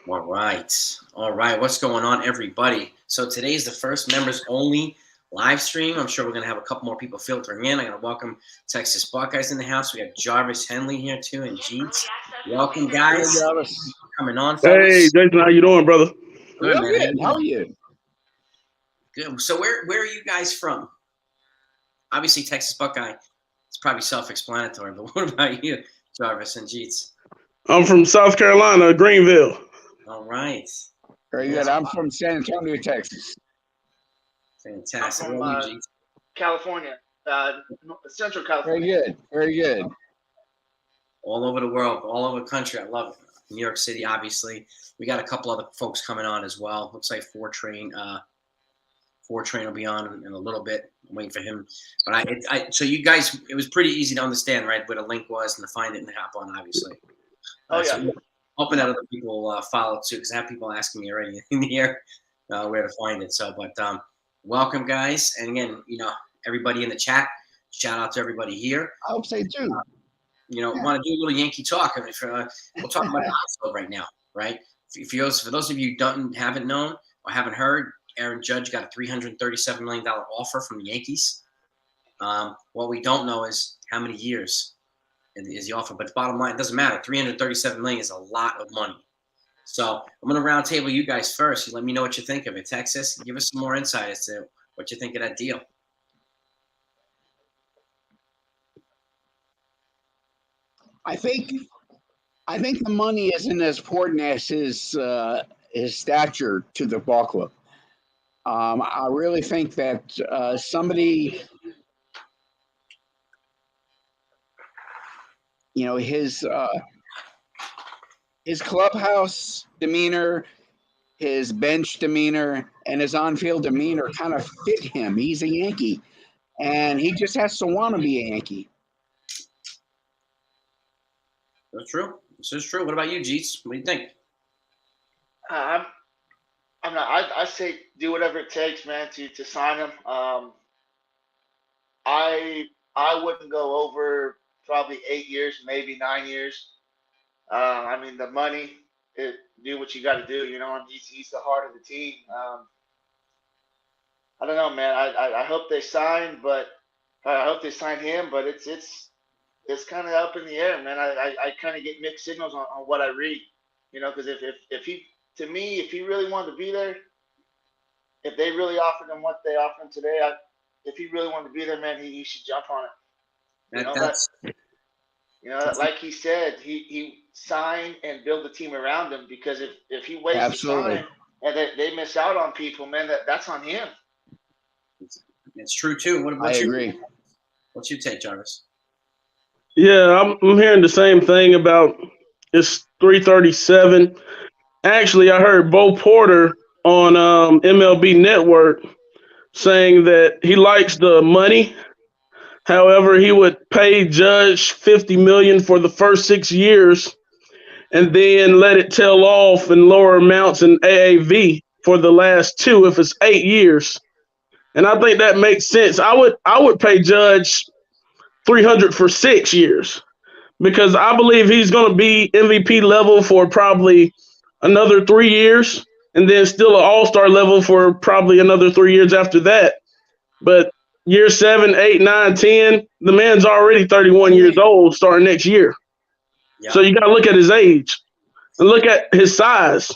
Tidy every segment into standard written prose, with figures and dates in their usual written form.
All right. All right. What's going on, everybody? So today's the first members only live stream. I'm sure we're going to have a couple more people filtering in. I'm going to welcome Texas Buckeyes in the house. We have Jarvis Henley here too and Jeets. Welcome, guys. Hey, Jarvis. Coming on, Hey, fellas. Jason, how you doing, brother? Good, Real man. good. How are you? Good. So where are you guys from? Obviously, Texas Buckeye. It's probably self-explanatory, but what about you, Jarvis and Jeets? I'm from South Carolina, Greenville. All right. Very good. I'm from San Antonio, Texas. Fantastic. I'm from What about you, Jeets? California, Central California. Very good. Very good. All over the world, all over the country. I love it. New York City, obviously. We got a couple other folks coming on as well. Looks like Four Train will be on in a little bit. I'm waiting for him. But so you guys, it was pretty easy to understand, right, where the link was and to find it and hop on, obviously. Oh, yeah. So hoping that other people follow too, because I have people asking me already in the air where to find it. So, but welcome, guys. And again, everybody in the chat, shout out to everybody here. I hope so too. Want to do a little Yankee talk. I mean, we'll talk about the Hot Stove right now, right? For those of you who haven't known or haven't heard, Aaron Judge got a $337 million offer from the Yankees. What we don't know is how many years is the offer, but the bottom line, it doesn't matter. $337 million is a lot of money. So I'm going to round table you guys first. You let me know what you think of it. Texas, give us some more insight as to what you think of that deal. I think the money isn't as important as his stature to the ball club. I really think that somebody, his clubhouse demeanor, his bench demeanor, and his on-field demeanor kind of fit him. He's a Yankee, and he just has to want to be a Yankee. That's true. This is true. What about you, Jeets? What do you think? I'm not. I say do whatever it takes, man, to sign him. I wouldn't go over probably 8 years, maybe 9 years. I mean, the money, do what you got to do. And he's the heart of the team. I don't know, man. I hope they sign, but I hope they sign him. But it's kind of up in the air, man. I kind of get mixed signals on what I read, because if he really wanted to be there, if they really offered him what they offered him today, if he really wanted to be there, man, he should jump on it. Like he said, he sign and build a team around him, because if he waits to sign and they miss out on people, man, that's on him. It's true too. I agree. What's your take, Jarvis? Yeah, I'm hearing the same thing about it's 337. Actually, I heard Bo Porter on MLB Network saying that he likes the money. However, he would pay Judge $50 million for the first 6 years, and then let it tail off in lower amounts in AAV for the last 2 if it's 8 years. And I think that makes sense. I would pay Judge $300 for 6 years, because I believe he's going to be MVP level for probably another 3 years, and then still an all-star level for probably another 3 years after that. But year 7, 8, 9, 10, the man's already 31 years old starting next year. Yeah. So you got to look at his age and look at his size.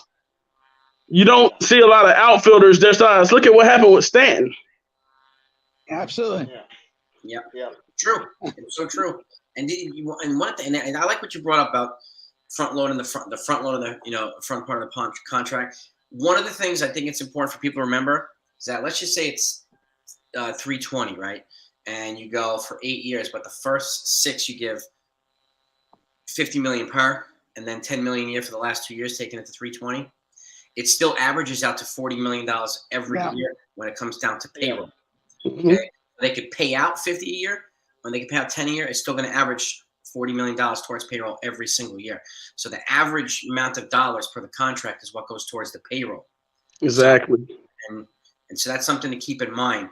You don't see a lot of outfielders their size. Look at what happened with Stanton. Absolutely. Yeah. True. It's so true. And one thing, and I like what you brought up about front loading the front load of the front part of the contract. One of the things I think it's important for people to remember is that, let's just say it's 320, right? And you go for 8 years, but the first 6 you give $50 million per, and then $10 million a year for the last 2 years, taking it to 320. It still averages out to $40 million every year when it comes down to payroll. Mm-hmm. Okay? They could pay out 50 a year. When they can pay out 10 a year, it's still going to average $40 million towards payroll every single year. So the average amount of dollars per the contract is what goes towards the payroll. Exactly. And so that's something to keep in mind.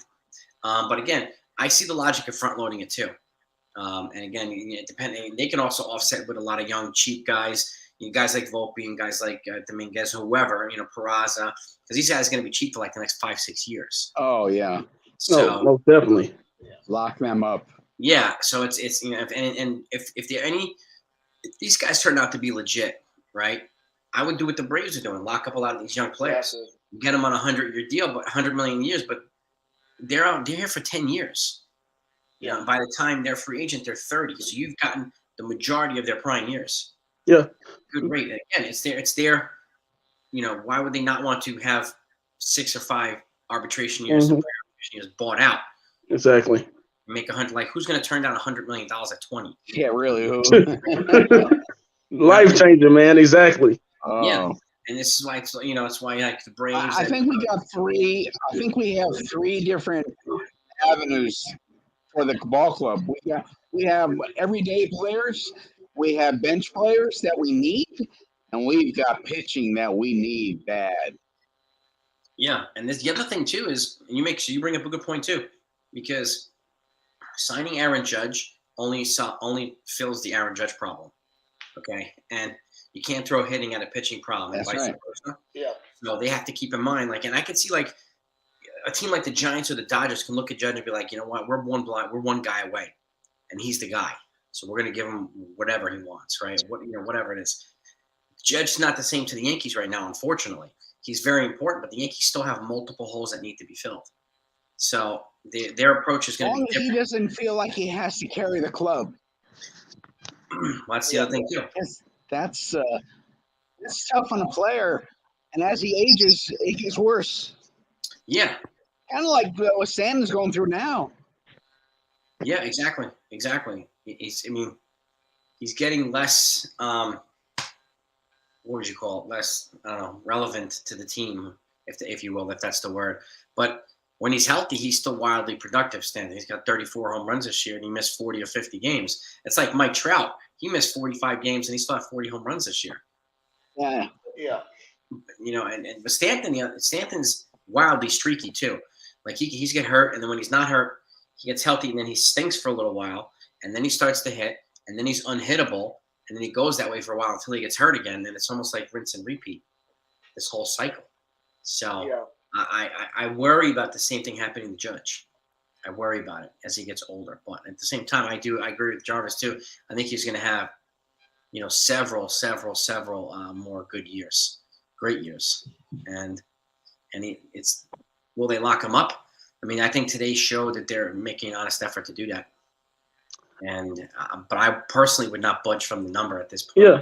But again, I see the logic of front loading it too. And again, depending, they can also offset with a lot of young, cheap guys. You guys like Volpe and guys like Dominguez, whoever, Peraza, because these guys are going to be cheap for like the next 5-6 years. Oh yeah, So no, definitely. lock them up. yeah, so it's if there are if these guys turn out to be legit, right? I would do what the Braves are doing: lock up a lot of these young players, get them on a 100-year deal, but 100 million years, but they're here for 10 years. By the time they're free agent, they're 30. So you've gotten the majority of their prime years. Yeah. Good rate. And again, it's their, why would they not want to have 6 or 5 arbitration years, arbitration years bought out? Exactly. Make 100. Like, who's going to turn down $100 million at 20? Yeah, really. Who? Life changer, man. Exactly. Oh. Yeah. And this is why it's why like the Braves. I think we got 3. I think we have 3 different avenues for the ball club. We have everyday players, we have bench players that we need, and we've got pitching that we need bad. Yeah, and the other thing too is you bring up a good point too, because signing Aaron Judge only fills the Aaron Judge problem. Okay, and you can't throw hitting at a pitching problem. That's and vice right. versa. Yeah. So they have to keep in mind, and I could see a team like the Giants or the Dodgers can look at Judge and be like, you know what, we're one guy away, and he's the guy. So we're going to give him whatever he wants, right? Whatever it is. Judge's not the same to the Yankees right now, unfortunately. He's very important, but the Yankees still have multiple holes that need to be filled. So their approach is going to be different. He doesn't feel like he has to carry the club. Well, that's the other thing too. That's tough on a player, and as he ages, it gets worse. Yeah. Kind of like what Stanton's going through now. Yeah, exactly. He's getting less. What would you call it? Less, I don't know, relevant to the team, if you will, if that's the word. But when he's healthy, he's still wildly productive. Stanton. He's got 34 home runs this year, and he missed 40 or 50 games. It's like Mike Trout. He missed 45 games, and he still had 40 home runs this year. Yeah. Yeah. But Stanton's wildly streaky too. Like he's get hurt, and then when he's not hurt, he gets healthy, and then he stinks for a little while, and then he starts to hit, and then he's unhittable, and then he goes that way for a while until he gets hurt again. And it's almost like rinse and repeat, this whole cycle. So Yeah. I worry about the same thing happening to Judge. I worry about it as he gets older. But at the same time, I agree with Jarvis too. I think he's going to have, several more good years, great years. And will they lock him up? I mean, I think today showed that they're making an honest effort to do that. And but I personally would not budge from the number at this point. Yeah.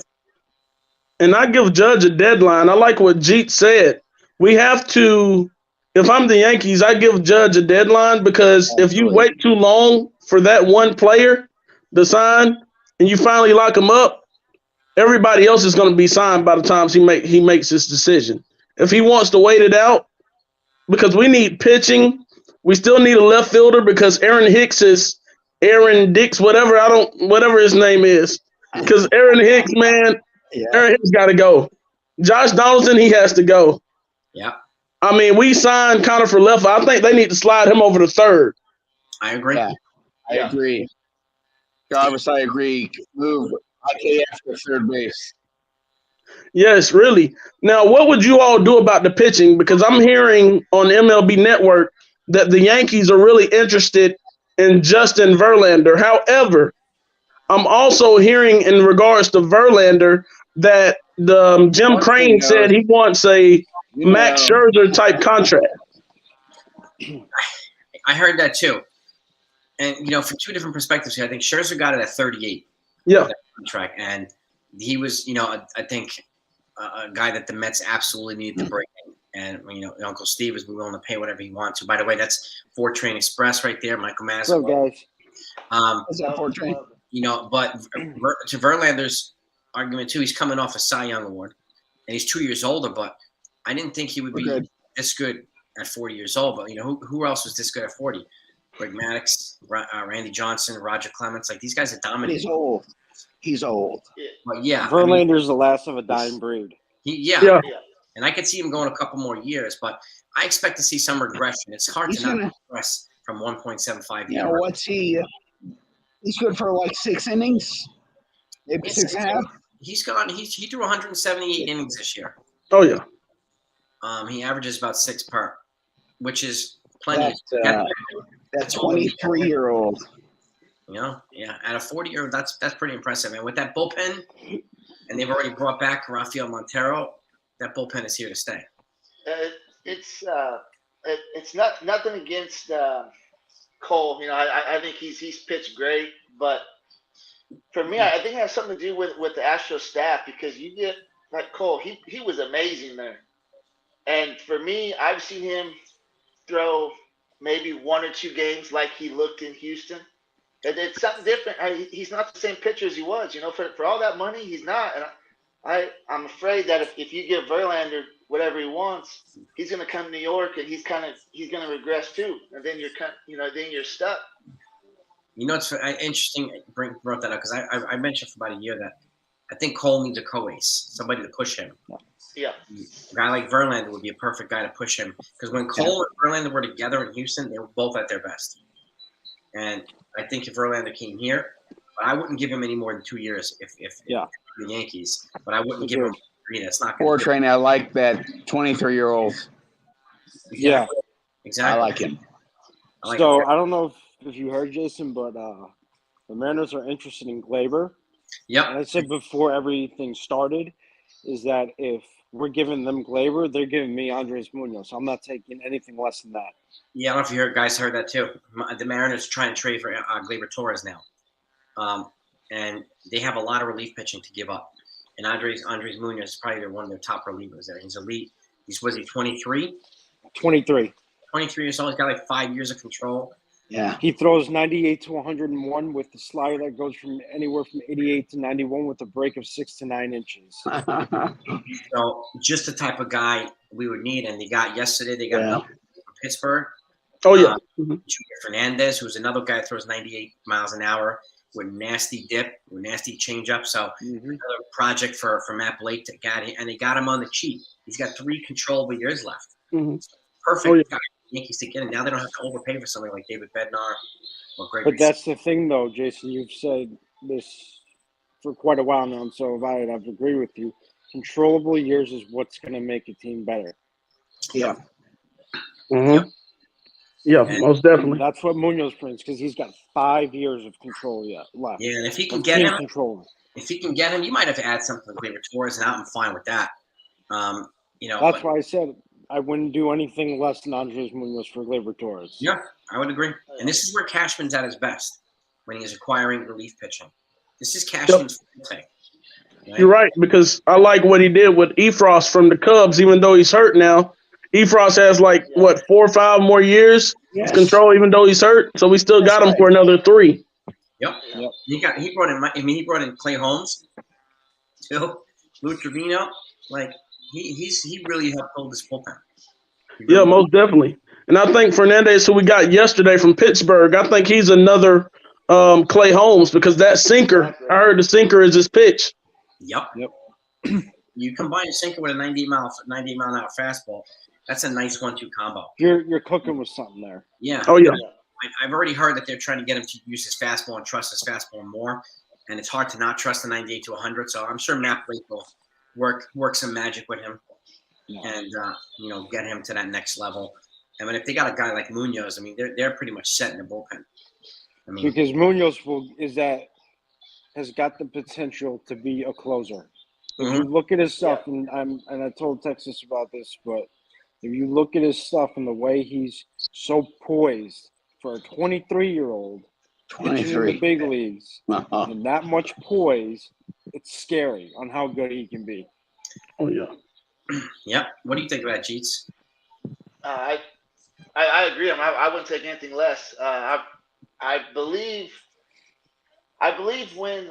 And I give Judge a deadline. I like what Jeet said. We have to, if I'm the Yankees, I give Judge a deadline, because if you wait too long for that one player to sign and you finally lock him up, everybody else is going to be signed by the time he makes his decision. If he wants to wait it out, because we need pitching, we still need a left fielder, because Aaron Dix, whatever his name is, because Aaron Hicks, man, Aaron Hicks got to go. Josh Donaldson, he has to go. Yeah. I mean, we signed Connor for left. I think they need to slide him over to third. I agree. Yeah, I agree. Jarvis, I agree. Move IKF to third base. Yes, really. Now, what would you all do about the pitching? Because I'm hearing on MLB Network that the Yankees are really interested in Justin Verlander. However, I'm also hearing in regards to Verlander that Jim Crane said he wants a Max Scherzer type contract. I heard that too. And, for two different perspectives here, I think Scherzer got it at 38. Yeah. Contract. And he was, I think a guy that the Mets absolutely needed to bring in. And, Uncle Steve was willing to pay whatever he wants to. By the way, that's Ford Train Express right there. Michael Madison. What's up, guys? What's that Ford Train? But to Verlander's argument too, he's coming off a Cy Young award, and he's 2 years older. But I didn't think he would be this good at 40 years old. But who else was this good at 40? Greg Maddux, Randy Johnson, Roger Clemens. Like, these guys are dominating. He's old. But yeah, Verlander's the last of a dying breed. Yeah. And I could see him going a couple more years, but I expect to see some regression. It's hard to not progress from 1.75 years. What's he? He's good for like 6 innings, maybe 6.5. He threw 178 innings this year. Oh yeah. He averages about 6 per, which is plenty. That 23-year-old. You know, yeah, at a 40-year-old, that's pretty impressive. And with that bullpen, and they've already brought back Rafael Montero, that bullpen is here to stay. It's not nothing against Cole. You know, I think he's pitched great, but for me, I think it has something to do with the Astros staff, because you get like Cole, he was amazing there, and for me, I've seen him throw maybe 1 or 2 games like he looked in Houston. It's something different. He's not the same pitcher as he was. You know, for all that money, he's not. And I'm afraid that if you give Verlander whatever he wants, he's going to come to New York and he's going to regress too. And then you're stuck. You know, it's interesting. Brought that up because I mentioned for about a year that I think Cole needs a co-ace, somebody to push him. Yeah. A guy like Verlander would be a perfect guy to push him, because when Cole and Verlander were together in Houston, they were both at their best. And I think if Verlander came here, but I wouldn't give him any more than 2 years if the Yankees. But I wouldn't give him 3. That's not Poor good. train. I like that 23-year-old. Yeah. Exactly. I like him. I don't know if you heard, Jason, but the Mariners are interested in Glaber. Yep. And I said before everything started is that if we're giving them Glaber, they're giving me Andres Munoz. I'm not taking anything less than that. Yeah, I don't know if you guys heard that too. The Mariners are trying to trade for Gleyber Torres now, and they have a lot of relief pitching to give up. And Andres Munoz is probably one of their top relievers there. He's elite. Was he 23? 23. 23 years old. He's got like 5 years of control. Yeah. He throws 98 to 101 with the slider that goes from anywhere from 88 to 91 with a break of 6 to 9 inches. So just the type of guy we would need. And they got another from Pittsburgh. Oh yeah. Junior Fernandez, who's another guy that throws 98 miles an hour with nasty dip, with nasty changeup. So another project for Matt Blake to get him, and they got him on the cheap. He's got 3 controllable years left. Perfect guy. Yankees to get him. Now they don't have to overpay for somebody like David Bednar or Greg. But that's the thing, though, Jason. You've said this for quite a while now, and so have I, and I've agreed with you. Controllable years is what's going to make a team better. Yeah. Mm-hmm. Yeah, most definitely. That's what Munoz brings, because he's got 5 years of control left. Yeah, and if he can get him, you might have to add something to Gleyber Torres, and I'm fine with that. That's why I said I wouldn't do anything less than Andres Munoz for Gleyber Torres. Yeah, I would agree. And this is where Cashman's at his best, when he is acquiring relief pitching. This is Cashman's thing. Right? You're right, because I like what he did with Efros from the Cubs, even though he's hurt now. Efros has 4 or 5 more years of control, even though he's hurt. So we still got him for another 3. Yep. He brought in Clay Holmes, too. Lou Trevino. He really helped hold this bullpen. Yeah, most definitely. And I think Fernandez, who we got yesterday from Pittsburgh, I think he's another Clay Holmes, because that sinker, I heard the sinker is his pitch. Yep. You combine a sinker with a 98 mile an hour fastball. That's a nice 1-2 combo. You're cooking with something there. Yeah. Oh yeah. I've already heard that they're trying to get him to use his fastball and trust his fastball more, and it's hard to not trust the 98 to 100. So I'm sure Matt Blake will work some magic with him, and get him to that next level. I mean, if they got a guy like Munoz, I mean, they're pretty much set in the bullpen. I mean, because Munoz has got the potential to be a closer. If you look at his stuff, and I told Texas about this, but if you look at his stuff and the way he's so poised for a 23-year-old pitching in the big leagues, and that much poise, it's scary on how good he can be. Oh yeah. Yeah. What do you think of that, Jeets? I agree. I wouldn't take anything less. I believe when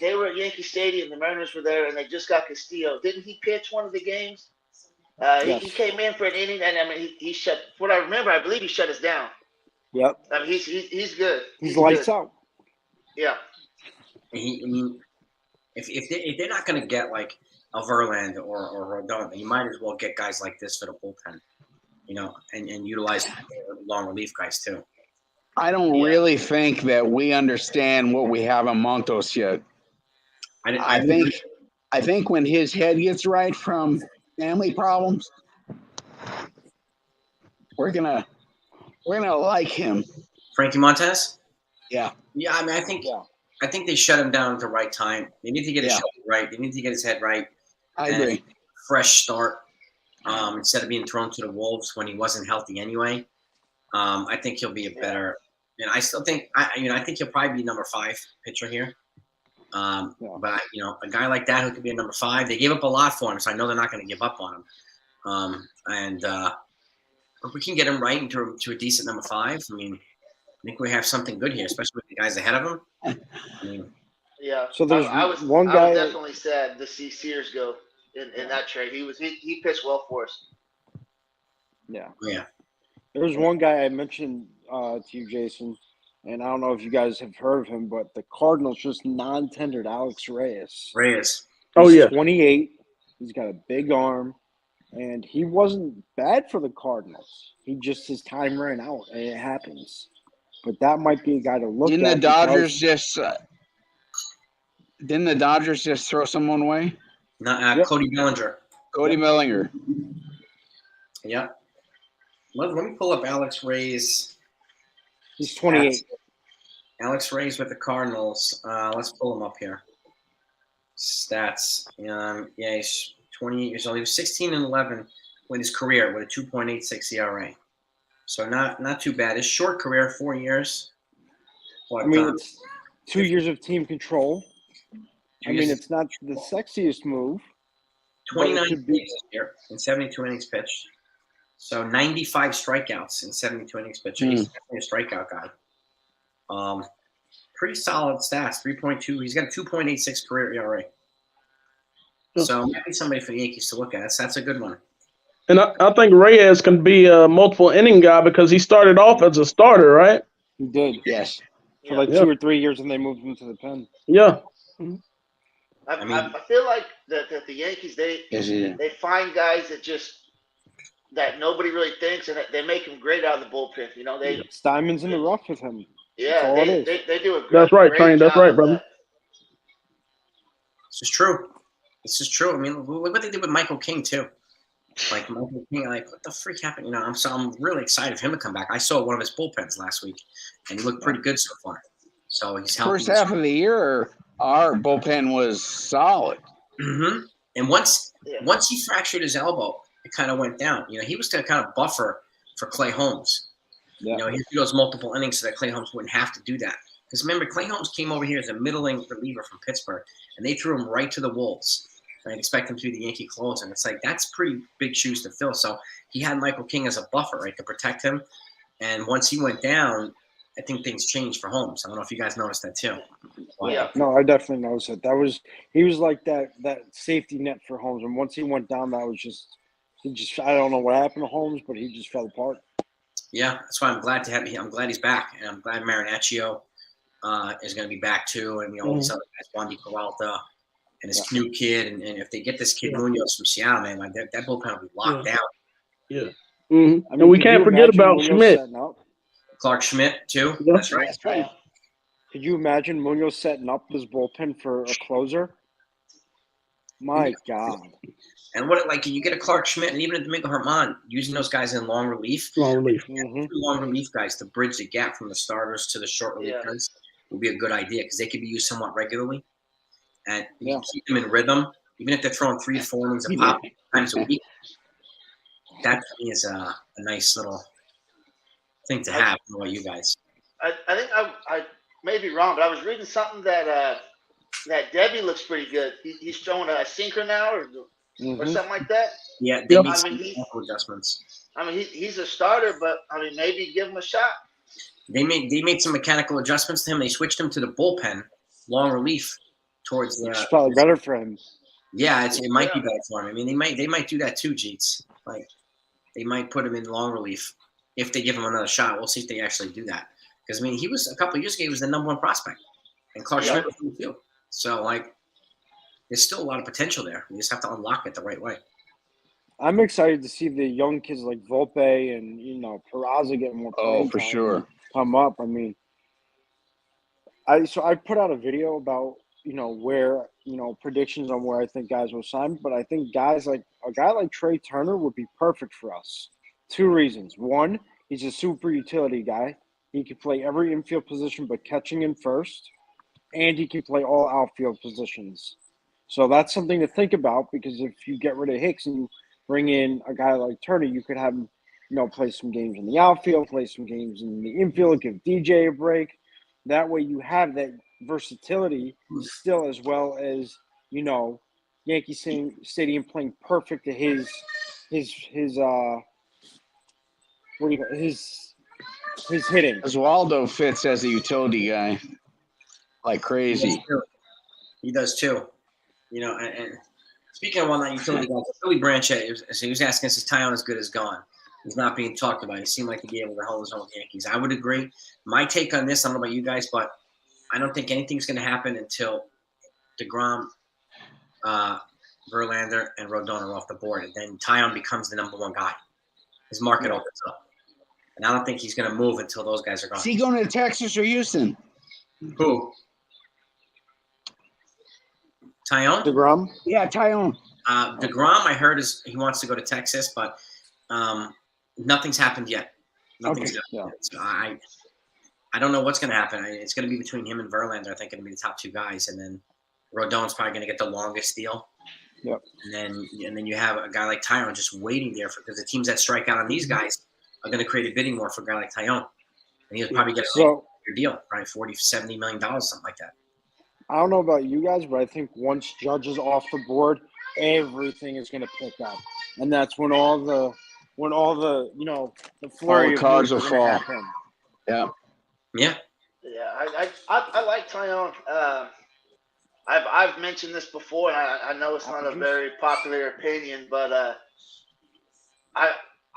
they were at Yankee Stadium, the Mariners were there, and they just got Castillo. Didn't he pitch one of the games? Yes. He came in for an inning, and I mean, he shut. What I remember, I believe he shut us down. Yep. I mean, he's good. He's lights out. Yeah. If they're not going to get like a Verlander or Rodon, then you might as well get guys like this for the bullpen, and utilize long relief guys too. I don't really think that we understand what we have in Montos yet. I think when his head gets right from family problems, we're gonna like him. Frankie Montez. Yeah. Yeah, I mean, I think they shut him down at the right time. They need to get his shoulder right. They need to get his head right. I agree. Fresh start instead of being thrown to the wolves when he wasn't healthy anyway. I think he'll be a better. And I still think I think he'll probably be number 5 pitcher here. But a guy like that who could be a number 5, they gave up a lot for him, so I know they're not going to give up on him. If we can get him right into a decent number 5, I mean, I think we have something good here, especially with the guys ahead of him. I mean, yeah. So there's I was one guy. I was definitely sad to see Sears go in that trade. He pitched well for us. Yeah. Yeah. There was one guy I mentioned to you, Jason, and I don't know if you guys have heard of him, but the Cardinals just non-tendered Alex Reyes. Oh, He's yeah. 28. He's got a big arm, and he wasn't bad for the Cardinals. His time ran out, and it happens. But that might be a guy to look Didn't at. the Dodgers just throw someone away? Cody Bellinger. Cody Bellinger. Yeah. Let me pull up Alex Reyes. He's 28. Alex Reyes with the Cardinals. Let's pull him up here. Stats. He's 28 years old. He was 16-11 with his career with a 2.86 ERA. So not too bad. His short career, 4 years. I mean, it's 2 years of team control. I mean, it's not the sexiest move. 29 games this year in 72 innings pitched. So 95 strikeouts in 72 innings pitched. He's definitely a strikeout guy. Pretty solid stats. 3.2. He's got a 2.86 career ERA. So maybe somebody for the Yankees to look at. That's a good one. And I think Reyes can be a multiple inning guy because he started off as a starter, right? He did. Yes. For like 2 or 3 years, and they moved him to the pen. Yeah. I feel like that the Yankees they find guys that nobody really thinks, and they make him great out of the bullpen. It's diamonds in the rough with him. Yeah, they do a great. That's right, great Train. That's job right, of brother. that. This is true. I mean, look what they did with Michael King too. Like Michael King, what the freak happened? I'm really excited for him to come back. I saw one of his bullpens last week, and he looked pretty good so far. So he's healthy. First half of the year, our bullpen was solid. Mm-hmm. And once he fractured his elbow, it kind of went down. He was going to kind of buffer for Clay Holmes. Yeah. He threw those multiple innings so that Clay Holmes wouldn't have to do that. Because remember, Clay Holmes came over here as a middling reliever from Pittsburgh, and they threw him right to the Wolves. And expect him to be the Yankee closer. And it's like, that's pretty big shoes to fill. So he had Michael King as a buffer, right, to protect him. And once he went down, I think things changed for Holmes. I don't know if you guys noticed that too. Yeah. No, I definitely noticed it. He was like that safety net for Holmes. And once he went down, I don't know what happened to Holmes, but he just fell apart. Yeah, that's why I'm glad to have him. I'm glad he's back. And I'm glad Marinaccio is going to be back too. And all these other guys, Wandy Peralta. And this new kid, and if they get this kid Munoz from Seattle, man, that bullpen will be locked down. Yeah. Mm-hmm. And we can't forget about Schmidt. Clark Schmidt, too. Yeah. That's right. Could you imagine Munoz setting up his bullpen for a closer? My God. And you get a Clark Schmidt and even a Domingo Germán, using those guys in long relief. Mm-hmm. Long relief guys to bridge the gap from the starters to the short relief guys would be a good idea because they could be used somewhat regularly. And you can keep them in rhythm, even if they're throwing 3 to 4 innings a pop times a week. That to me is a nice little thing to have. I don't know about you guys. I think I may be wrong, but I was reading something that Debbie looks pretty good. He's throwing a sinker now or something like that. Yeah, they made some adjustments. I mean, he's a starter, but maybe give him a shot. They made some mechanical adjustments to him. They switched him to the bullpen, long relief. Towards the, it's probably better for him. Yeah, it might be better for him. I mean, they might do that too, Jeets. Like, they might put him in long relief if they give him another shot. We'll see if they actually do that. Because he was a couple of years ago. He was the #1 prospect, and Clark Schmidt was in the field. So there's still a lot of potential there. We just have to unlock it the right way. I'm excited to see the young kids like Volpe and Peraza getting more playing for time. sure. come up. I mean, I put out a video about where predictions on where I think guys will sign, but I think guys like a guy like Trey Turner would be perfect for us. 2 reasons. One, he's a super utility guy. He can play every infield position but catching in first, and he can play all outfield positions. So that's something to think about, because if you get rid of Hicks and you bring in a guy like Turner, you could have him, play some games in the outfield, play some games in the infield, give DJ a break. That way you have that versatility still, as well as, Yankee Stadium playing perfect to his hitting. Oswaldo fits as a utility guy like crazy. He does too. And speaking of one that utility guys, Billy Branchett, he was asking us, is Taillon as good as gone? He's not being talked about. He seemed like to be able to hold his own with the Yankees. I would agree. My take on this, I don't know about you guys, but I don't think anything's going to happen until DeGrom, Verlander, and Rodon are off the board. And then Taillon becomes the number 1 guy. His market opens up. And I don't think he's going to move until those guys are gone. Is he going to Texas or Houston? Who? Taillon? DeGrom? Yeah, Taillon. DeGrom, I heard, he wants to go to Texas, but nothing's happened yet. Nothing's happened yet. So I don't know what's going to happen. It's going to be between him and Verlander. I think going to be the top 2 guys, and then Rodon's probably going to get the longest deal. Yep. And then you have a guy like Taillon just waiting there because the teams that strike out on these guys are going to create a bidding war for a guy like Taillon, and he'll probably get a bigger deal, probably $40-70 million, something like that. I don't know about you guys, but I think once Judge is off the board, everything is going to pick up, and that's when all the the flurry of cards will fall. Happen. Yeah. Yeah. Yeah, I like Taillon. I've mentioned this before, and I know it's not a very popular opinion, but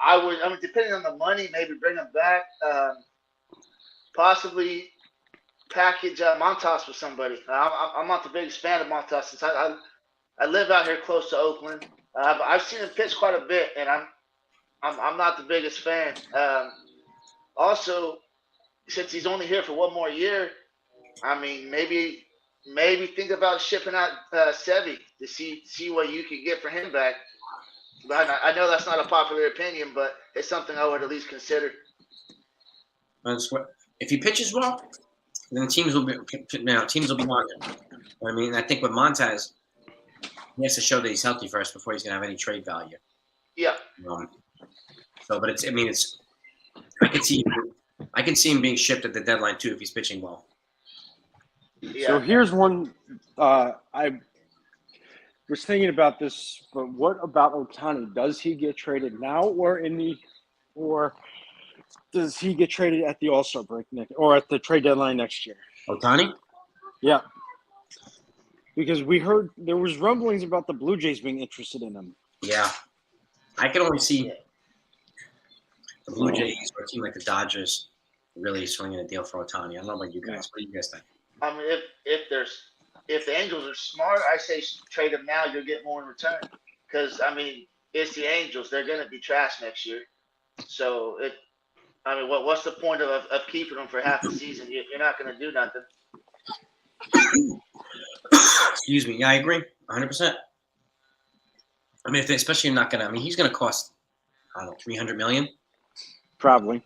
I would, depending on the money, maybe bring him back. Possibly package Montas with somebody. I'm not the biggest fan of Montas since I live out here close to Oakland. I've seen him pitch quite a bit, and I'm not the biggest fan. Also, since he's only here for 1 more year, maybe think about shipping out Sevy to see what you could get for him back. But I know that's not a popular opinion, but it's something I would at least consider. If he pitches well, then teams will be wanting him. I think with Montas, he has to show that he's healthy first before he's going to have any trade value. Yeah. But I can see him being shipped at the deadline too if he's pitching well. Yeah. So here's one. I was thinking about this, but what about Ohtani? Does he get traded now, or does he get traded at the All-Star break or at the trade deadline next year? Ohtani? Yeah. Because we heard there was rumblings about the Blue Jays being interested in him. Yeah. I can only see the Blue Jays or a team like the Dodgers really swinging a deal for Ohtani. I don't know about you guys. What do you guys think? If the Angels are smart, I say trade him now. You'll get more in return. Because it's the Angels. They're going to be trash next year. So what's the point of keeping them for half a season? You're not going to do nothing. Excuse me. Yeah, I agree. 100%. Especially not going to. He's going to cost, I don't know, $300 million. Probably.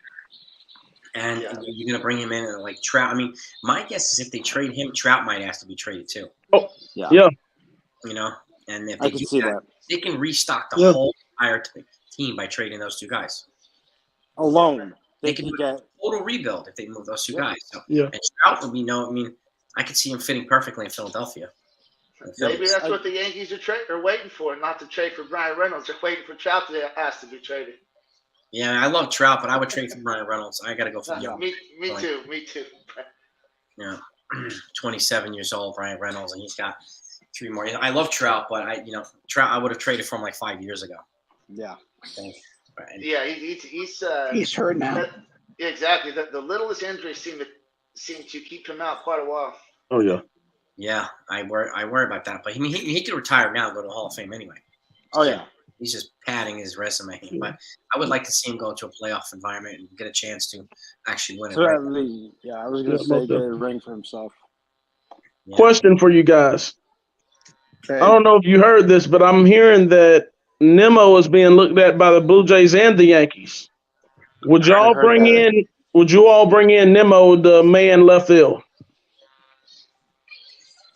And you're going to bring him in like Trout. My guess is if they trade him, Trout might ask to be traded too. Oh, yeah. And if I can see that. They can restock the whole entire team by trading those 2 guys. Alone. They can get a total rebuild if they move those 2 guys. So, yeah. And Trout would be I could see him fitting perfectly in Philadelphia. Maybe that's what the Yankees are waiting for, not to trade for Brian Reynolds. They're waiting for Trout to ask to be traded. Yeah, I love Trout, but I would trade for Brian Reynolds. I got to go for him. Me too. Yeah, 27 years old, Brian Reynolds, and he's got 3 more. I love Trout, but Trout I would have traded for him like 5 years ago. Yeah. Yeah, he's hurt now. Exactly. The littlest injuries seem to keep him out quite a while. Oh yeah. Yeah, I worry about that, but he could retire now and go to the Hall of Fame anyway. Oh yeah. He's just padding his resume. But I would like to see him go to a playoff environment and get a chance to actually win it. So Right? at least, I was gonna say get a ring for himself. Yeah. Question for you guys. Okay. I don't know if you heard this, but I'm hearing that Nemo is being looked at by the Blue Jays and the Yankees. Would you all bring in Nemo, the man left field?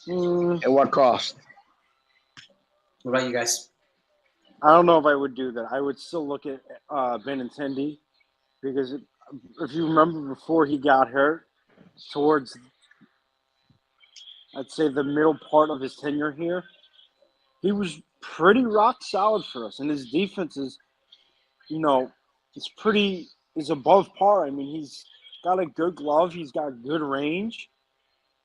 At what cost? What about you guys? I don't know if I would do that. I would still look at Benintendi because if you remember before he got hurt, towards I'd say the middle part of his tenure here, he was pretty rock solid for us, and his defense is, is above par. I mean, he's got a good glove, he's got good range.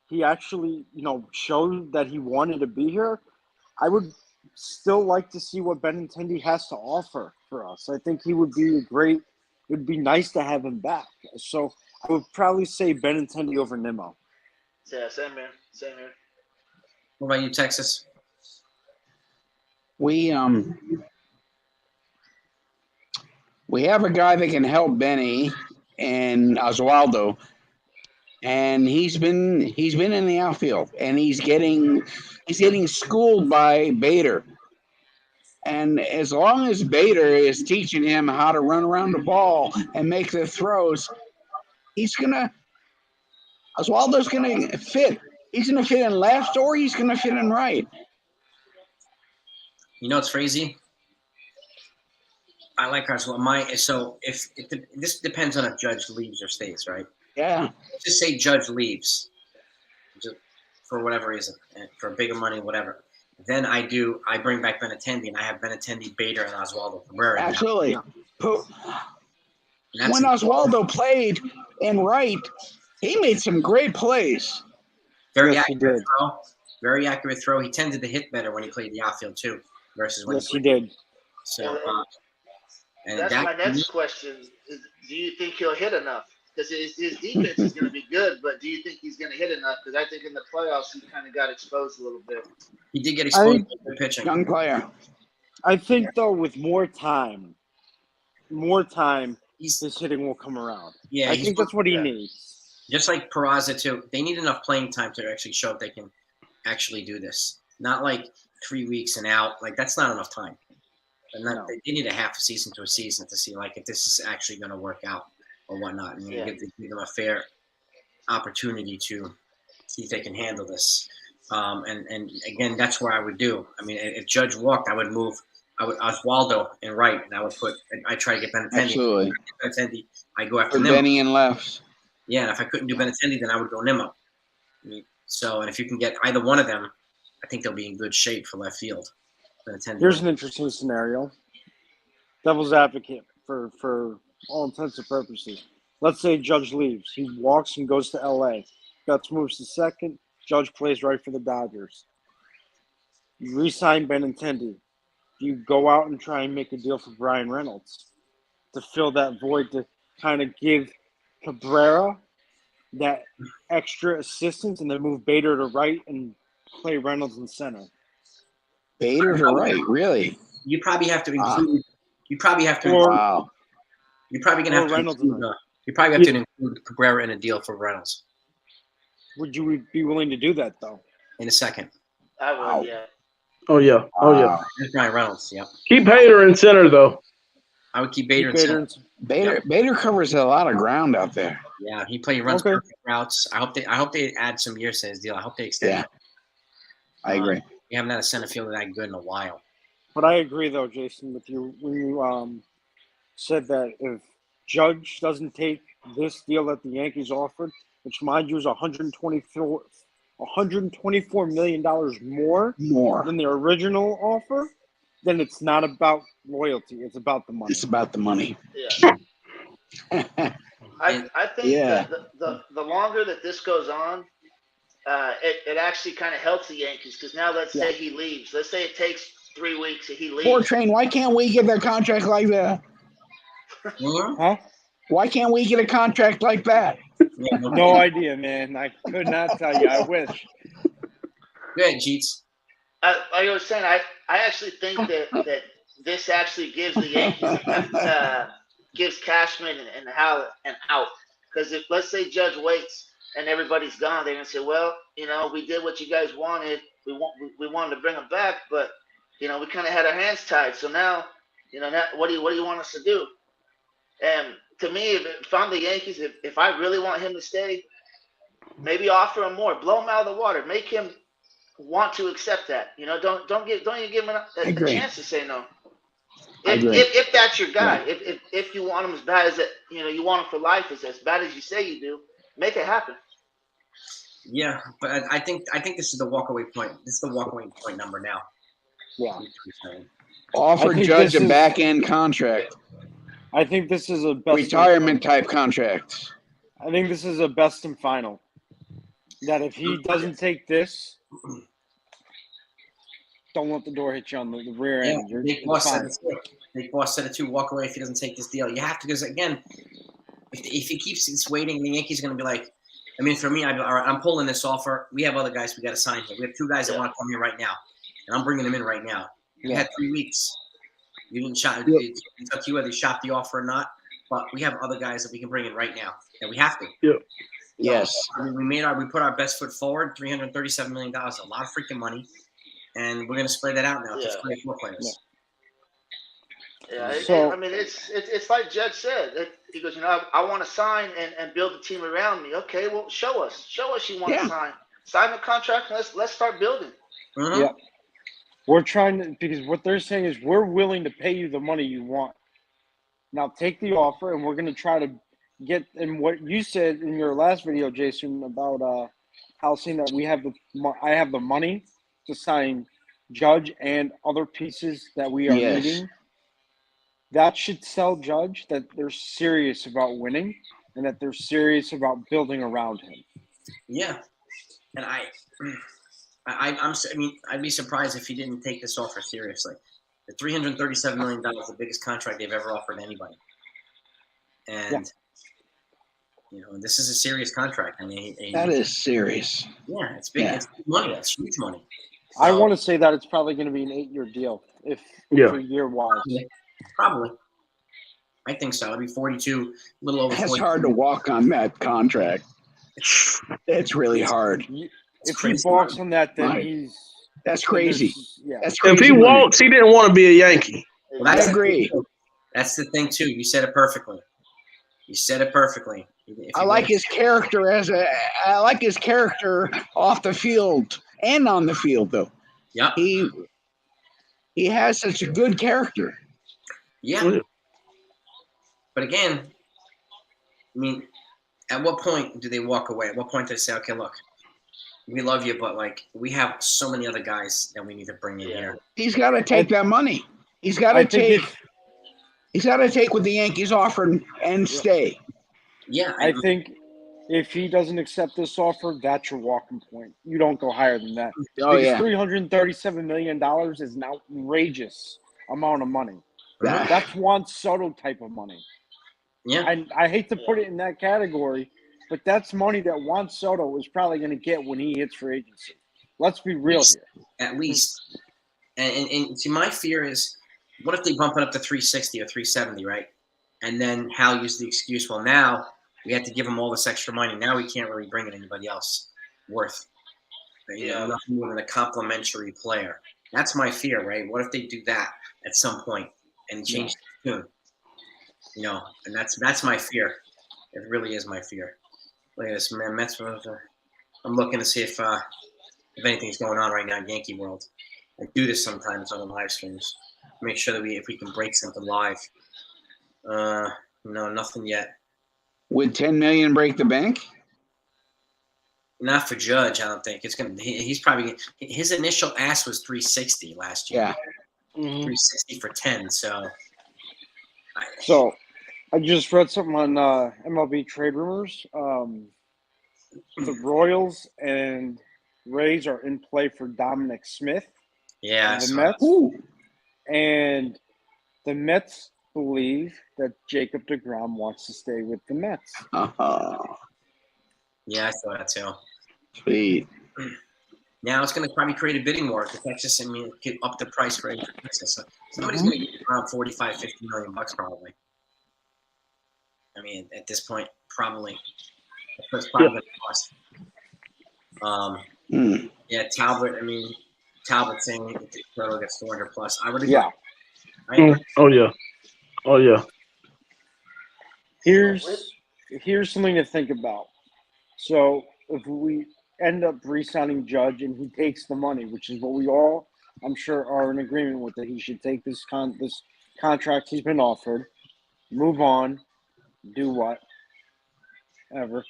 He actually, showed that he wanted to be here. I would still like to see what Benintendi has to offer for us. I think he would be it would be nice to have him back. So I would probably say Benintendi over Nimmo. Yeah, same here. What about you, Texas? We have a guy that can help Benny and Oswaldo, and he's been in the outfield, and he's getting schooled by Bader. And as long as Bader is teaching him how to run around the ball and make the throws, Oswaldo's gonna fit. He's gonna fit in left, or he's gonna fit in right. You know what's crazy? I like Oswaldo. So if this depends on if Judge leaves or stays, right? Yeah. Let's just say Judge leaves, just for whatever reason, for bigger money, whatever. Then I bring back Benintendi, and I have Benintendi, Bader, and Oswaldo Cabrera. Absolutely. When Oswaldo played in right, he made some great plays. Very accurate throw. Very accurate throw. He tended to hit better when he played the outfield too, versus when he did. So, and that's my next question: do you think he'll hit enough? Because his defense is going to be good, but do you think he's going to hit enough? Because I think in the playoffs he kind of got exposed a little bit. He did get exposed to pitching. Young player. I think though, with more time, his hitting will come around. Yeah, I think that's what he needs. Just like Peraza too, they need enough playing time to actually show if they can actually do this. Not like 3 weeks and out. Like that's not enough time. They need a half a season to a season to see like if this is actually going to work out or whatnot, and give them a fair opportunity to see if they can handle this. And again, that's where I would do. I mean, if Judge walked, I would move. I would Oswaldo in right, and I try to get Benintendi. Absolutely. Benintendi, I go after Nimmo. Benny in left. Yeah, and if I couldn't do Benintendi, then I would go Nimmo. And if you can get either one of them, I think they'll be in good shape for left field. Here's an interesting scenario. Devil's advocate for all intents and purposes. Let's say Judge leaves. He walks and goes to L.A. Betts moves to second. Judge plays right for the Dodgers. You re-sign Benintendi. You go out and try and make a deal for Brian Reynolds to fill that void, to kind of give Cabrera that extra assistance, and then move Bader to right and play Reynolds in center. Bader to right, really? You probably have to include. You probably have to. Wow. You're probably gonna have to include. You probably have to include Cabrera in a deal for Reynolds. Would you be willing to do that though? In a second. I would, yeah. Oh yeah. There's Brian Reynolds. Yep. Keep Bader in center though. I would keep Bader in center. Bader covers a lot of ground out there. Yeah, he runs perfect routes. I hope they add some years to his deal. I hope they extend. Yeah. I agree. We haven't had a center fielder that good in a while. But I agree, though, Jason, with you when you said that if Judge doesn't take this deal that the Yankees offered, which, mind you, is $124 million more than their original offer, then it's not about loyalty. It's about the money. It's about the money. Yeah. I think that the longer that this goes on, it actually kind of helps the Yankees, because now let's say he leaves. Let's say it takes 3 weeks and he leaves. Poor Train, why can't we get a contract like that? Huh? Why can't we get a contract like that? Yeah, no idea, man. I could not tell you. I wish. Go ahead, Jeets. Like I was saying, I actually think that this actually gives the Yankees gives Cashman and Howlett an out. Because if, let's say, Judge waits and everybody's gone, they're gonna say, well, we did what you guys wanted. We wanted to bring him back, but we kind of had our hands tied. So now, now, what do you want us to do? And to me, if I'm the Yankees, if I really want him to stay, maybe offer him more, blow him out of the water, make him want to accept that. Don't even give him a chance to say no. If that's your guy, if you want him as bad as it, you want him for life, as bad as you say you do, make it happen. Yeah, but I think this is the walkaway point. This is the walkaway point number now. Yeah. Offer Judge a back end contract. I think this is a best retirement type contract. I think this is a best and final. That if he doesn't take this, don't let the door hit you on the rear end. Big Boss said it too. Walk away if he doesn't take this deal. You have to, because again, if he keeps waiting, the Yankees are going to be like, I mean, for me, I'd be, all right, I'm pulling this offer. We have other guys we got to sign here. We have 2 guys that want to come here right now, and I'm bringing them in right now. You had 3 weeks. You didn't shop. It's up to you whether you shop the offer or not. But we have other guys that we can bring in right now, and we have to. Yeah. Yes. I mean, we put our best foot forward. $337 million, a lot of freaking money, and we're going to spread that out now to 24 players. Yeah, I mean, it's like Judge said. He goes, I want to sign and build a team around me. Okay, well, show us you want to sign. Sign the contract. And let's start building. Yeah, we're trying to, because what they're saying is we're willing to pay you the money you want. Now take the offer, and we're going to try to get. And what you said in your last video, Jason, about how saying that I have the money to sign Judge and other pieces that we are needing. That should sell Judge that they're serious about winning and that they're serious about building around him. Yeah, and I'd be surprised if he didn't take this offer seriously. The $337 million is the biggest contract they've ever offered anybody, and this is a serious contract. I mean, that is serious. Yeah, it's big. Yeah. It's big money. It's huge money. So, I want to say that it's probably going to be an 8-year deal, for year-wise. Probably. I think so. It'd be 42, a little over 40. It's hard to walk on that contract. It's really hard. If he walks on that, then that's crazy. That's crazy. If he won't, he didn't want to be a Yankee. Well, I agree. That's the thing too. You said it perfectly. I like his character I like his character off the field and on the field, though. Yeah. He has such a good character. Yeah. But again, I mean, at what point do they walk away? At what point do they say, okay, look, we love you, but we have so many other guys that we need to bring in here. He's got to take that money. He's got to take what the Yankees offer and stay. Yeah. I think if he doesn't accept this offer, that's your walking point. You don't go higher than that. Oh, because $337 million is an outrageous amount of money. That's Juan Soto type of money. Yeah. And I hate to put it in that category, but that's money that Juan Soto is probably going to get when he hits free agency. Let's be real here. At least. And see, my fear is, what if they bump it up to 360 or 370, right? And then Hal used the excuse, well, now we have to give him all this extra money. Now we can't really bring in anybody else worth, nothing more than a complimentary player. That's my fear, right? What if they do that at some point and change the tune? And that's my fear. It really is my fear. Look at this, man. I'm looking to see if anything's going on right now in Yankee world. I do this sometimes on the live streams. Make sure that if we can break something live. No, nothing yet. Would $10 million break the bank? Not for Judge, I don't think. It's gonna. He's probably his initial ask was 360 last year. Yeah, 360 for 10. So I just read something on MLB Trade Rumors. The Royals and Rays are in play for Dominic Smith. Yeah, the Mets. Ooh. And the Mets believe that Jacob deGrom wants to stay with the Mets. Uh-huh. Yeah, I saw that too. Sweet. Now it's going to probably create a bidding war for Texas. I mean, get up the price for Texas. So somebody's going to get around 45, 50 million bucks probably. I mean, at this point, probably. That's probably going to cost. Yeah, Talbot. I mean, Talbot saying the total gets 400 plus. I would agree. Yeah. Oh yeah. Here's something to think about. So if we end up re-signing Judge and he takes the money, which is what we all, I'm sure, are in agreement with, that he should take this contract he's been offered, move on, do whatever.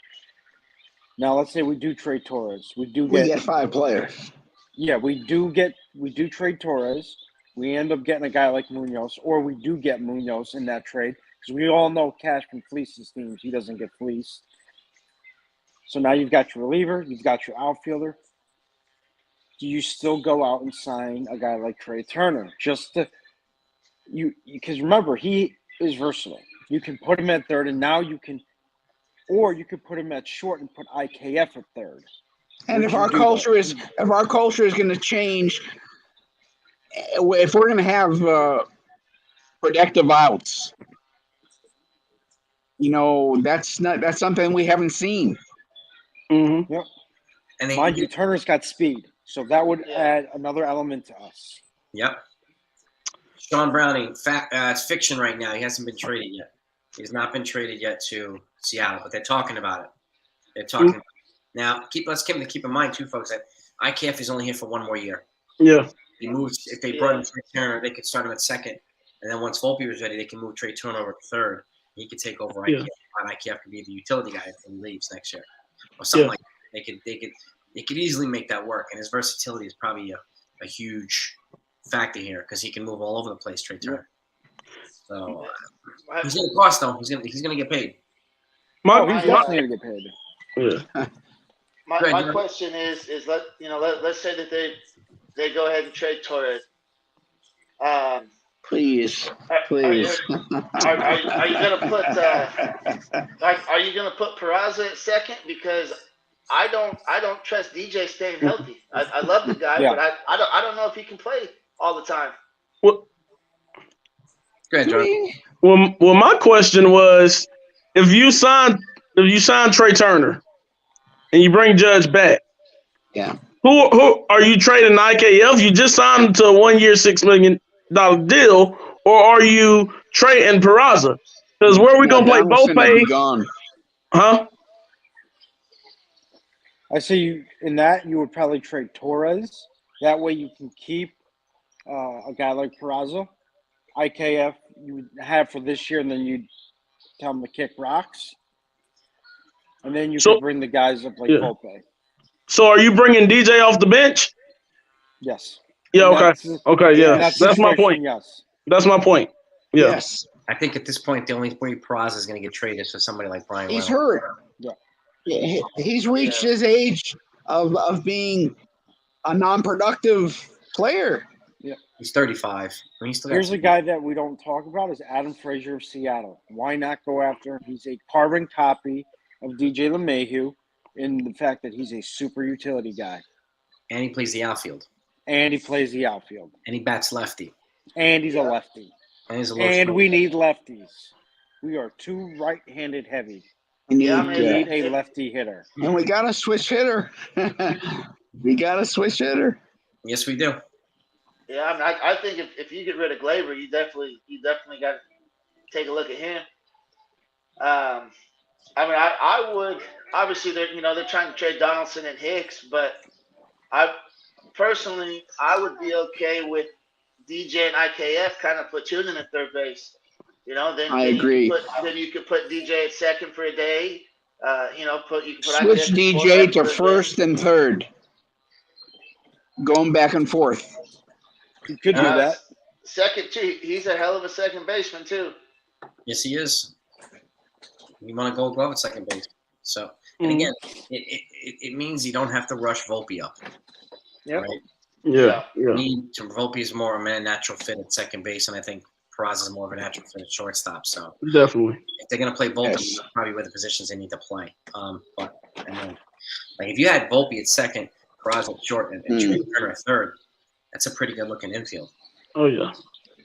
Now let's say we do trade Torres. We get 5 players. Yeah, we do trade Torres. We end up getting a guy like Munoz, or we do get Munoz in that trade, because we all know Cash can fleece his teams. He doesn't get fleeced. So now you've got your reliever, you've got your outfielder. Do you still go out and sign a guy like Trey Turner? Because remember, he is versatile. You can put him at third, and now you could put him at short and put IKF at third. And if our culture is going to change, if we're going to have productive outs, that's something we haven't seen. Mm-hmm. Yep. And mind you, Turner's got speed, so that would add another element to us. Yep. Sean Browning, it's fiction right now. He hasn't been traded yet. He's not been traded yet to Seattle, but they're talking about it. They're talking. Now, let's keep in mind too, folks, that IKF is only here for 1 more year. Yeah. He moves. If they brought in Trey Turner, they could start him at second, and then once Volpe was ready, they can move Trey Turner over to third. He could take over IKF, and IKF could be the utility guy if he leaves next year, or something like that. They could easily make that work, and his versatility is probably a huge factor here because he can move all over the place, Trey Turner. So he's going to cost though. He's going to get paid. He's definitely going to get paid. Yeah. My question is let's say that they go ahead and trade Torres. Please. Are you gonna put Peraza at second? Because I don't trust DJ staying healthy. I love the guy, but I don't know if he can play all the time. Well, go ahead, John. Well, my question was, if you sign Trey Turner and you bring Judge back, who are you trading IKF? You just signed him to a 1 year, $6 million deal, or are you trading Peraza? Because where are we gonna play both pay? Huh? I see you would probably trade Torres. That way you can keep a guy like Peraza. IKF you would have for this year, and then you'd tell him to kick rocks. And then you could bring the guys up like Volpe. So are you bringing DJ off the bench? Yes. Yeah, okay, yeah. That's my point. Yes. That's my point. Yeah. Yes. I think at this point, the only way Peraza is going to get traded is for somebody like Brian. He's Reynolds. hurt. Yeah. He's reached his age of being a non-productive player. Yeah. He's 35. Here's a guy that we don't talk about is Adam Frazier of Seattle. Why not go after him? He's a carbon copy of DJ LeMahieu in the fact that he's a super utility guy. And he plays the outfield. And he plays the outfield. And he bats lefty. And he's a lefty. And we need lefties. We are too right-handed heavy. We need a lefty hitter. And we got a switch hitter. Yes, we do. Yeah, I mean, I think if you get rid of Glaber, you definitely got to take a look at him. I mean, I would obviously they're trying to trade Donaldson and Hicks, but I would be okay with DJ and IKF kind of platooning at third base. Then I agree. Then you could put DJ at second for a day. You could put switch IKF DJ to first and third, going back and forth. You could do that. Second too. He's a hell of a second baseman too. Yes, he is. You want to Gold Glove at second base. So, and again, it means you don't have to rush Volpe up. Yeah. Right? Yeah. Volpe is more of a natural fit at second base, and I think Peraza is more of a natural fit at shortstop. So definitely, if they're gonna play Volpe, that's probably where the positions they need to play. But if you had Volpe at second, Peraza at short, and Trey Turner at third. That's a pretty good looking infield. Oh yeah.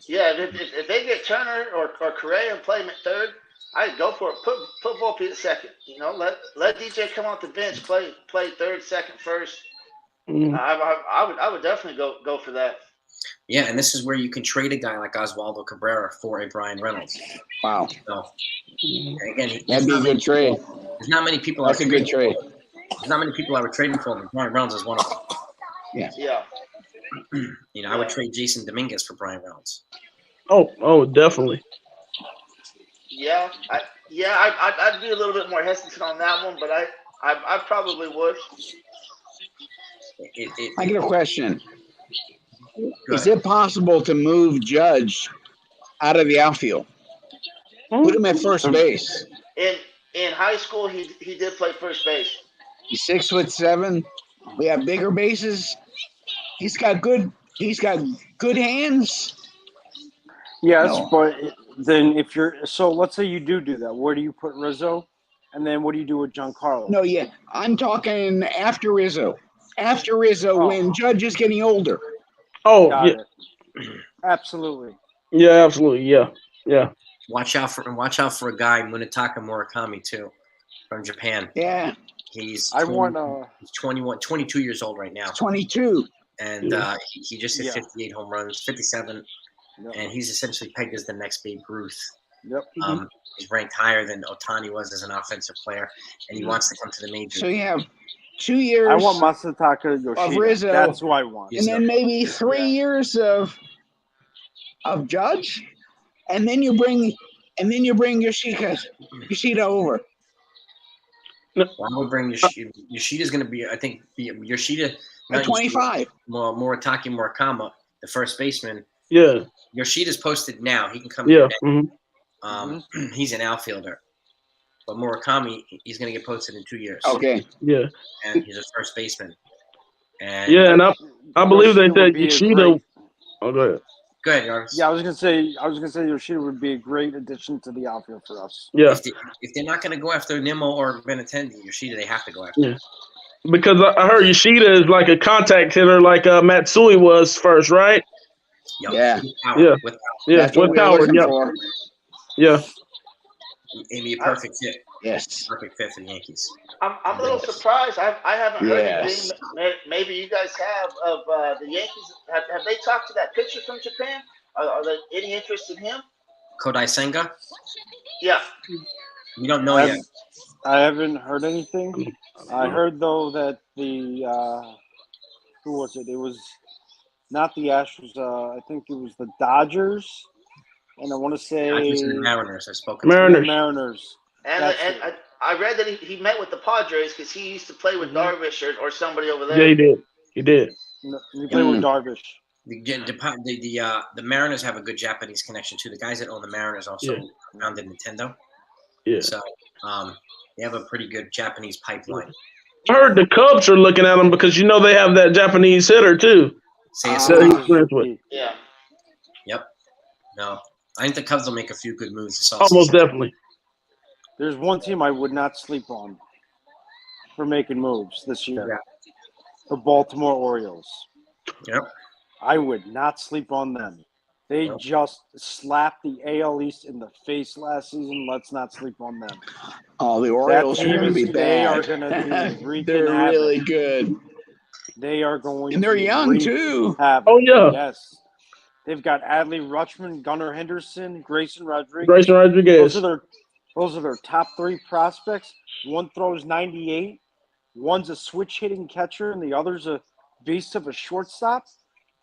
Yeah, if they get Turner or Correa and play him at third, I'd go for it. Put Volpe at second. You know, let DJ come off the bench, play third, second, first. I would definitely go for that. Yeah, and this is where you can trade a guy like Oswaldo Cabrera for a Brian Reynolds. Wow. So again, That'd be a good trade. There's not many people. That's a good trade. There's not many people I would trade him for, but Brian Reynolds is one of them. Yeah. You know, I would trade Jason Dominguez for Brian Reynolds. Oh, definitely. Yeah, I'd be a little bit more hesitant on that one, but I probably would. I get a question. Is it possible to move Judge out of the outfield? Put him at first base. In high school, he did play first base. He's 6'7". We have bigger bases. He's got good hands. Yes, No. but then if you're so, let's say you do that. Where do you put Rizzo? And then what do you do with Giancarlo? No, yeah. I'm talking after Rizzo. After Rizzo, when Judge is getting older. Oh, Got yeah. it. Absolutely. Yeah, absolutely. Yeah. Watch out for a guy Munetaka Murakami too, from Japan. Yeah. He's 21, 22 years old right now, 22. and he just hit 58 home runs, 57, and he's essentially pegged as the next Babe Ruth. Yep. He's ranked higher than Ohtani was as an offensive player, and he wants to come to the majors. So you have 2 years. I want Masataka Yoshida. Of Rizzo. That's who I want. And then maybe 3 years of Judge, and then you bring Yoshida over. Well, I would bring Yoshida. Yoshida's going to be, I think, Yoshida. At 25. Murataki Murakama, the first baseman. Yeah. Yoshida's posted now. He can come. Yeah. He's an outfielder. But Murakami, he's going to get posted in 2 years. Okay. Yeah. And he's a first baseman. And and I believe that Yoshida. Oh, go ahead. Go ahead, Jarvis. Yeah, I was gonna say Yoshida would be a great addition to the outfield for us. Yeah. If they're not going to go after Nimmo or Benintendi, Yoshida, they have to go after. Yeah. Because I heard Yoshida is like a contact hitter, like Matsui was first, right? Yeah. With power. Yeah. It'd be a perfect fit. Yes. Perfect fit for the Yankees. I'm a little surprised. I haven't heard anything. Maybe you guys have of the Yankees. Have they talked to that pitcher from Japan? Are there any interest in him? Kodai Senga? Yeah. We don't know yet. I haven't heard anything. I heard though that the who was it? It was not the Astros. I think it was the Dodgers, and I want to say Mariners. I spoke. Mariners. And I read that he met with the Padres because he used to play with Darvish or somebody over there. Yeah, he did. He played with Darvish. The Mariners have a good Japanese connection too. The guys that own the Mariners also founded Nintendo. Yeah. So they have a pretty good Japanese pipeline. I heard the Cubs are looking at them because they have that Japanese hitter too. Yeah. Yep. No, I think the Cubs will make a few good moves this Almost definitely. There's one team I would not sleep on for making moves this year. Yeah. The Baltimore Orioles. Yep. I would not sleep on them. They just slapped the AL East in the face last season. Let's not sleep on them. Oh, the Orioles are going to be bad. They are going to be wreaking They're havoc. really good. They are going and they're to young too. Havoc. Oh yeah. Yes. They've got Adley Rutschman, Gunnar Henderson, Grayson Rodriguez. Those are their top three prospects. One throws 98. One's a switch hitting catcher, and the other's a beast of a shortstop.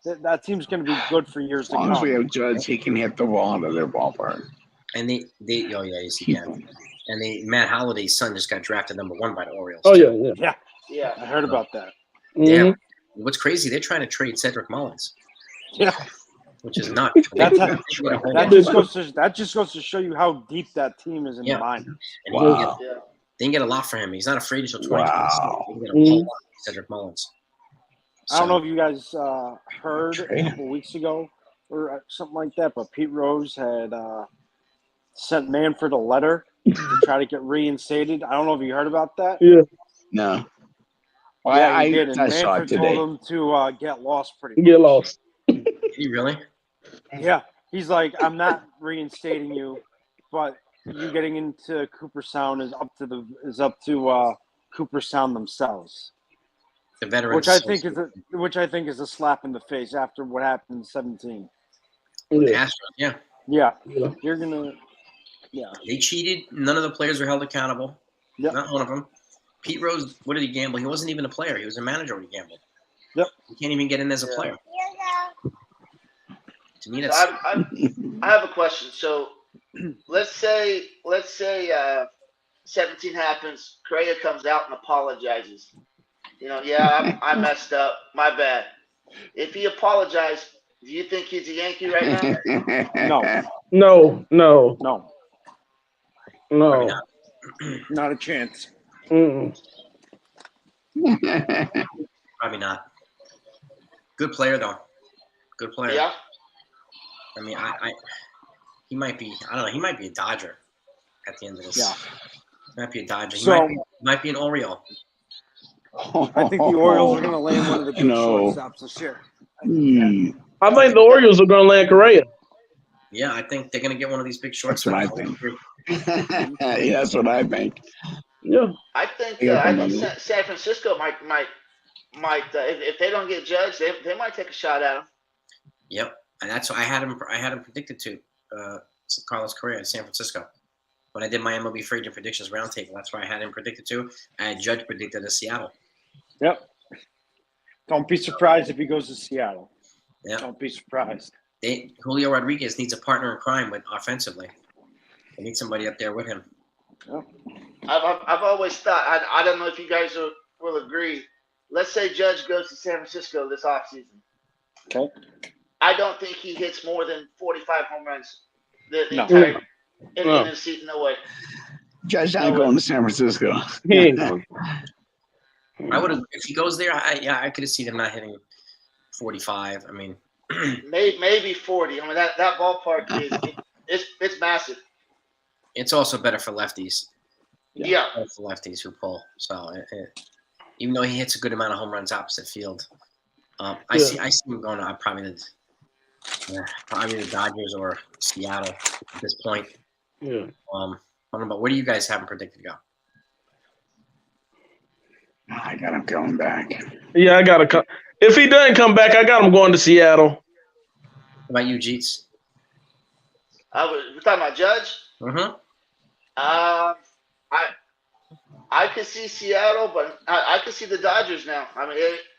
That team's going to be good for years to come. As long as we have Judge, he can hit the ball out of their ballpark. And yes, he can. And Matt Holliday's son just got drafted #1 by the Orioles. Oh yeah. I heard about that. Yeah. What's crazy? They're trying to trade Cedric Mullins. Yeah. Which is not. That just goes to show you how deep that team is in the mind. And they can get a lot for him. He's not afraid until 2026. They can get a whole lot for Cedric Mullins. I don't know if you guys heard a couple weeks ago or something like that, but Pete Rose had sent Manfred a letter to try to get reinstated. I don't know if you heard about that. Yeah. No. Well, Yeah, he did. And I saw it Manfred today. told him to get lost pretty much. Get lost. Did he really? Yeah. He's like, I'm not reinstating you, but you getting into Cooperstown is up to Cooperstown themselves. The veterans. Which I think is a slap in the face after what happened in 17. The Yeah. Astros, yeah. Yeah. Yeah. You're gonna They cheated. None of the players were held accountable. Yep. Not one of them. Pete Rose, what did he gamble? He wasn't even a player. He was a manager when he gambled. Yep. He can't even get in as a player. To me, So that's I have a question. So let's say 17 happens. Correa comes out and apologizes. I messed up. My bad. If he apologized, do you think he's a Yankee right now? no. No. probably not. Not a chance. Mm-mm. Probably not. Good player though. Good player. Yeah. I mean, he might be. I don't know. He might be a Dodger at the end of this. Yeah. He might be a Dodger. He So might be an Oriole. I think the Orioles are going to land one of the good shortstops this year. I think the Orioles are going to land Correa. Yeah, I think they're going to get one of these big shortstops. That's what I think. Yeah, that's what I think. Yeah. I think San Francisco might if they don't get judged, they might take a shot at him. Yep, and that's what I had him predicted to Carlos Correa, San Francisco. When I did my MLB Free Agent Predictions Roundtable, that's where I had him predicted to. I had Judge predicted to Seattle. Yep. Don't be surprised if he goes to Seattle. Yeah. Don't be surprised. Julio Rodriguez needs a partner in crime with offensively. They need somebody up there with him. Yep. I've always thought, I don't know if you guys will agree. Let's say Judge goes to San Francisco this offseason. Okay. I don't think he hits more than 45 home runs the No. entire in the season. No way. Judge not going to San Francisco. He ain't going. I would have if he goes there. I could have seen him not hitting 45. I mean, maybe 40. I mean that ballpark it's massive. it's also better for lefties. Yeah. For lefties who pull. So even though he hits a good amount of home runs opposite field, I see him going to probably the Dodgers or Seattle at this point. Yeah. I don't know, but where do you guys have him predicted to go? I got him going back. Yeah, I got to come. If he doesn't come back, I got him going to Seattle. What about you, Jeets? We're talking about Judge. Mm-hmm. I could see Seattle, but I could see the Dodgers now. I mean,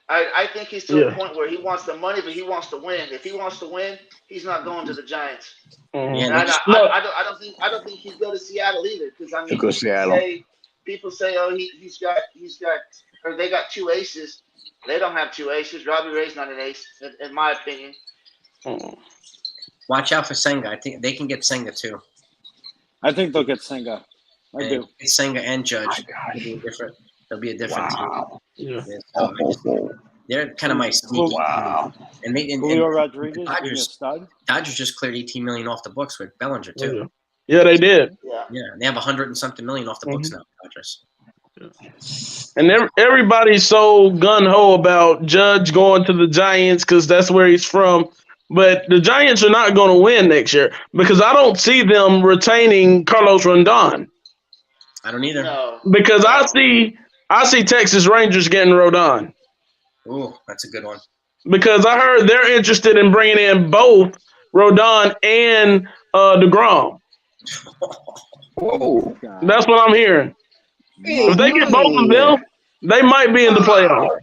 I think he's to a point where he wants the money, but he wants to win. If he wants to win, he's not going to the Giants. Mm-hmm. And I don't think he'd go to Seattle either, because I mean, Go Seattle. People say, oh, he's got, or they got two aces. They don't have two aces. Robbie Ray's not an ace, in my opinion. Mm-hmm. Watch out for Senga. I think they can get Senga too. I think they'll get Senga. I do. It's Senga and Judge. It'll be a different Wow. Yeah. team. So they're kind of my sneaky. Wow. And Julio Rodriguez being a stud. Dodgers just cleared $18 million off the books with Bellinger too. Yeah, they did. Yeah. They have $100 and something million off the books now, Dodgers. And everybody's so gung-ho about Judge going to the Giants because that's where he's from. But the Giants are not going to win next year because I don't see them retaining Carlos Rondon. I don't either. No. Because I see Texas Rangers getting Rodon. Ooh, that's a good one. Because I heard they're interested in bringing in both Rodon and DeGrom. Whoa. That's what I'm hearing. If they get both of them, they might be in the playoffs.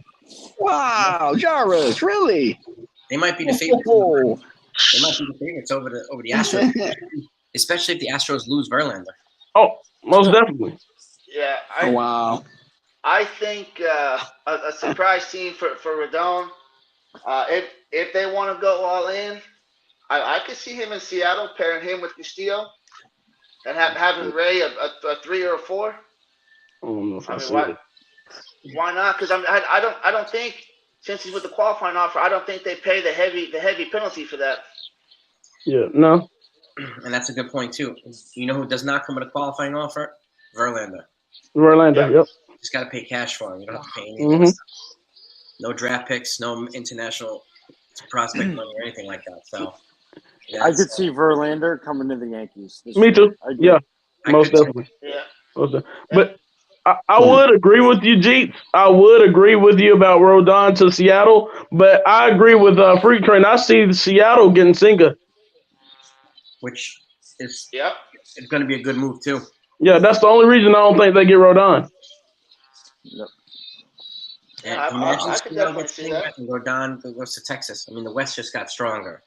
Wow, Jairus, really? They might be the favorites. Whoa. They might be the favorites over the Astros, especially if the Astros lose Verlander. Oh, most definitely. Yeah. Wow. I think a surprise team for Rodon. If they want to go all in, I could see him in Seattle pairing him with Castillo and having Ray a 3 or a 4. I don't know if I see why not? Because I don't think, since he's with the qualifying offer, I don't think they pay the heavy penalty for that. Yeah, no. And that's a good point too. You know who does not come with a qualifying offer? Verlander. Verlander, yep. just got to pay cash for him. You don't have to pay anything. Mhm. No draft picks, no international prospect money or anything like that. So I could see Verlander coming to the Yankees. Me too. I agree. Yeah, I most could too. definitely. Yeah. But I would agree with you, Jeep. I would agree with you about Rodon to Seattle, but I agree with Freak Train. I see Seattle getting Senga. which is Yep. it's going to be a good move too. Yeah, that's the only reason I don't think they get Rodon. Yep. And Yeah, imagine I could Seattle definitely gets see Senga that. and Rodon goes to Texas. I mean, the West just got stronger.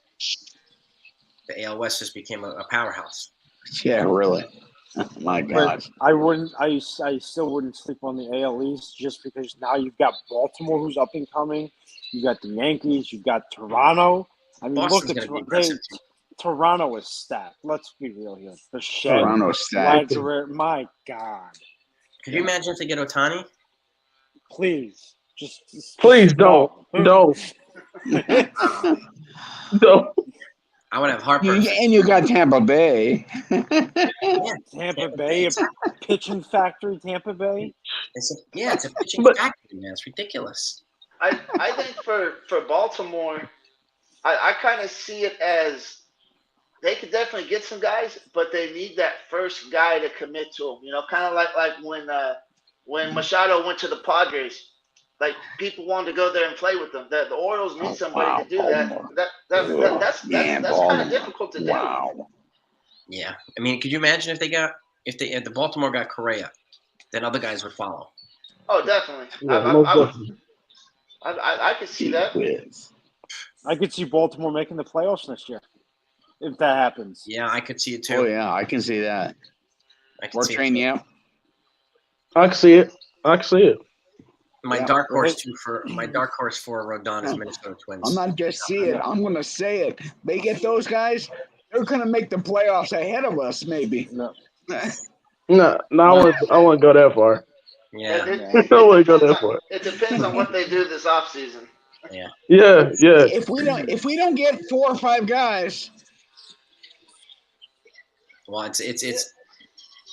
The AL West just became a powerhouse. Yeah, really. Oh, my God. But I wouldn't. I still wouldn't sleep on the AL East just because now you've got Baltimore, who's up and coming. You've got the Yankees. You've got Toronto. I mean, Boston's look at going to be aggressive too. Toronto is stacked. Let's be real here. The Shed, Toronto stacked. Wagner, my God. Could you imagine if they get Ohtani? Please, just Please don't. no. Don't. I would have heartburn. And you got Tampa Bay. Yeah, Tampa Bay, a pitching factory. Tampa Bay. it's a pitching But- factory, man. It's ridiculous. I think for Baltimore, I kind of see it as they could definitely get some guys, but they need that first guy to commit to them. You know, kind of like when Machado went to the Padres. Like people wanted to go there and play with them. The Orioles need somebody to do Baltimore. That's kind of Baltimore. difficult to do. Wow. Yeah, I mean, could you imagine if if the Baltimore got Correa, then other guys would follow. Oh, definitely. Yeah, most definitely. I could see that. Whiz. I could see Baltimore making the playoffs next year if that happens. Yeah, I could see it too. Oh, yeah, I can see that. I could Or see it train, too. yeah. I can see it. I can see it. My Yeah. dark horse for Rodon is Minnesota Twins. I'm not just see it. I'm going to say it. They get those guys, they're going to make the playoffs ahead of us, maybe. No. No, I wouldn't go that far. Yeah, I wouldn't go that far. It depends on what they do this offseason. Yeah, yeah. If we don't get 4 or 5 guys, well, it's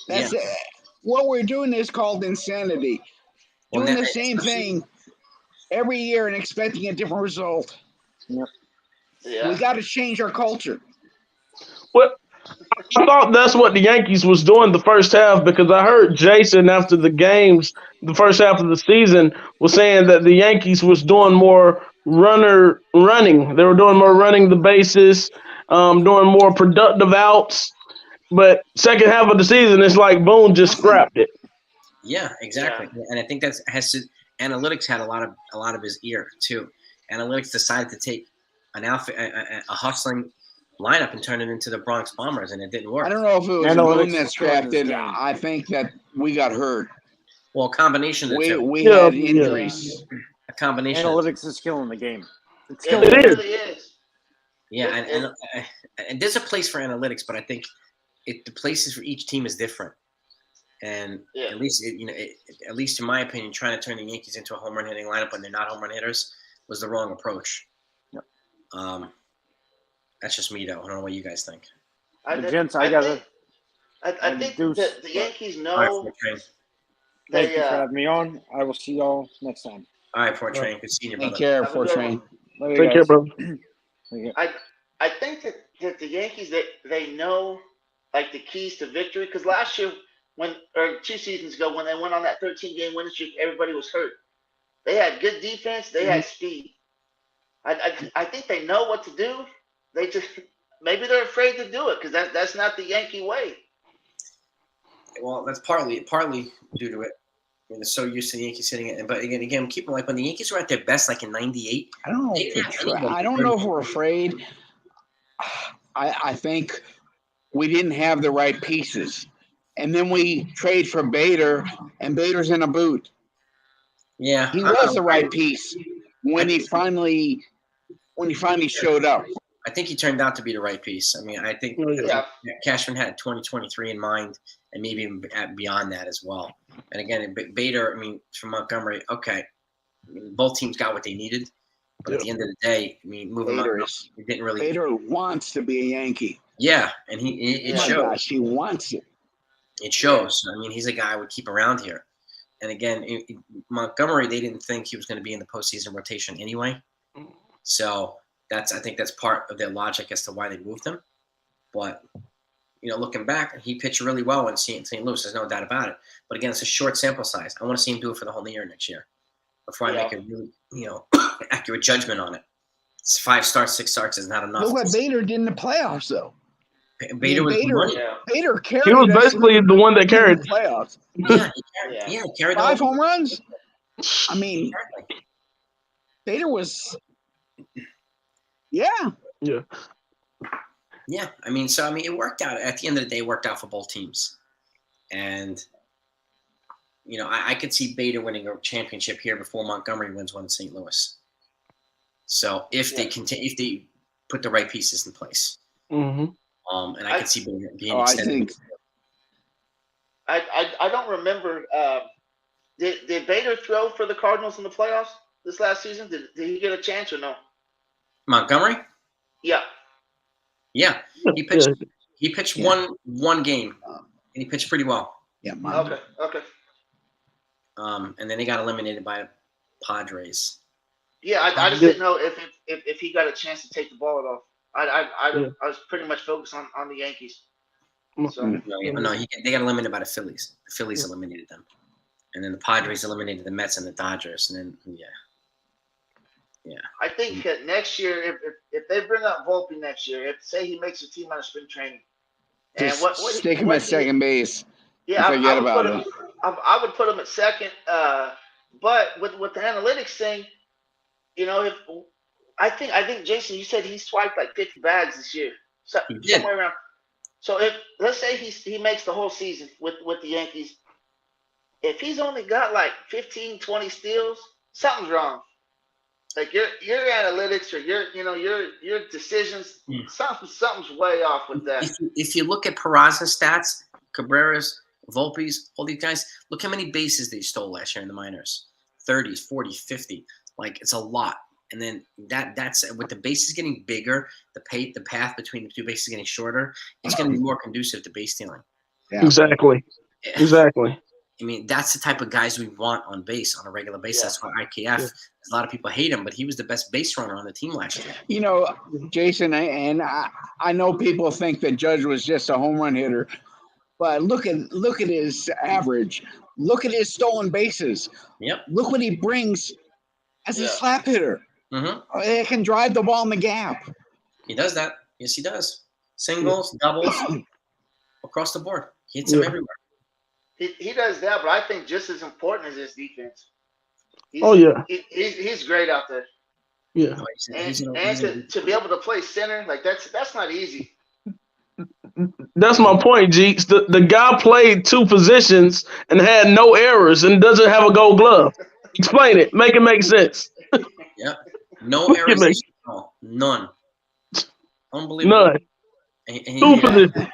that's it. What we're doing is called insanity. Well, Doing that- the same thing every year and expecting a different result. Yeah. We got to change our culture. Well, I thought that's what the Yankees was doing the first half because I heard Jason after the games, the first half of the season, was saying that the Yankees was doing more running. They were doing more running the bases, doing more productive outs. But second half of the season, it's like Boone just scrapped it. Yeah, exactly. And I think analytics had a lot of his ear too. Analytics decided to take a hustling lineup and turn it into the Bronx Bombers, and it didn't work. I don't know if it was Analytics Boone that scrapped destroyed it. this game. I think that we got hurt. Well, a combination of the two. We Yeah, had yeah. injuries. A combination. Of the two. Analytics is killing the game. It's It killing It the is. really is. Yeah, It- and there's a place for analytics, but I think the places for each team is different. And Yeah. at least at least in my opinion, trying to turn the Yankees into a home run hitting lineup when they're not home run hitters was the wrong approach. Yep. That's just me though. I don't know what you guys think. Gents, I gotta- I think Deuce. that the Yankees All right, know Fort Train. Thank they you for having me on. I will see y'all next time. All right, Fort Train. Good seeing you, Take brother. care, Have a Fort good Train. Later, Take care, guys. brother. Thank you. I think that the Yankees they know like the keys to victory because last year or 2 seasons ago when they went on that 13-game winning streak, everybody was hurt. They had good defense. They had speed. I think they know what to do. They just maybe they're afraid to do it because that's not the Yankee way. Well, that's partly due to it. I mean, they're so used to the Yankees hitting it. But again, keep like when the Yankees were at their best, like in '98. I don't know. I don't know if we're afraid. I think we didn't have the right pieces, and then we trade for Bader, and Bader's in a boot. Yeah, He was the right piece when he finally showed up. I think he turned out to be the right piece. I mean, I think Yeah. Cashman had 2023 in mind, and maybe even beyond that as well. And again, Bader, I mean, from Montgomery, okay, I mean, both teams got what they needed, but at the end of the day, I mean, moving on, it didn't really. Bader wants to be a Yankee. Yeah, and it Oh my shows. gosh, he wants it. It shows. I mean, he's a guy I would keep around here. And again, Montgomery, they didn't think he was going to be in the postseason rotation anyway. So I think that's part of their logic as to why they moved him. But looking back, he pitched really well in St. Louis. There's no doubt about it. But again, it's a short sample size. I want to see him do it for the whole year next year before I make a really, accurate judgment on it. It's 5 starts, 6 starts is not enough. Look what Bader did in the playoffs, though. Bader was Bader carried. He was basically the one that carried the playoffs. He carried 5 home runs. I mean, Bader was. Yeah. Yeah, it worked out. At the end of the day, it worked out for both teams. And, I could see Bader winning a championship here before Montgomery wins one in St. Louis. So if they put the right pieces in place. Mm-hmm. And I could see Bader being extended. I don't remember. Did Bader throw for the Cardinals in the playoffs this last season? Did he get a chance or no? Montgomery? Yeah. Yeah, he pitched one game, and he pitched pretty well. Yeah. Okay. And then he got eliminated by Padres. Yeah, I just didn't know if he got a chance to take the ball at all. I was pretty much focused on the Yankees. So they got eliminated by the Phillies. The Phillies eliminated them, and then the Padres eliminated the Mets and the Dodgers, and then Yeah. I think next year, if they bring up Volpe next year, say he makes a team out of spring training, and stick him at second base. Yeah, forget about it. I would put him at second. But with the analytics thing, I think Jason, you said he swiped like 50 bags this year, somewhere around. So let's say he makes the whole season with the Yankees, if he's only got like 15, 20 steals, something's wrong. Like your analytics or your decisions, something's way off with that. If you look at Peraza's stats, Cabrera's, Volpe's, all these guys, look how many bases they stole last year in the minors. 30s, 40, 50. Like, it's a lot. And then that's with the bases getting bigger, the path between the two bases getting shorter, it's going to be more conducive to base stealing. Yeah. Exactly. That's the type of guys we want on base on a regular basis. That's why IKF, a lot of people hate him, but he was the best base runner on the team last year. Jason, and I know people think that Judge was just a home run hitter, but look at his average. Look at his stolen bases. Yep. Look what he brings as a slap hitter. Mm-hmm. He can drive the ball in the gap. He does that. Yes, he does. Singles, doubles, across the board. He hits them everywhere. He does that, but I think just as important is his defense. He's great out there. Yeah, and to be able to play center, like that's not easy. That's my point, Jeeks. The guy played 2 positions and had no errors and doesn't have a Gold Glove. Explain it. Make it make sense. Yep. No errors. None. Unbelievable. None. And 2 positions.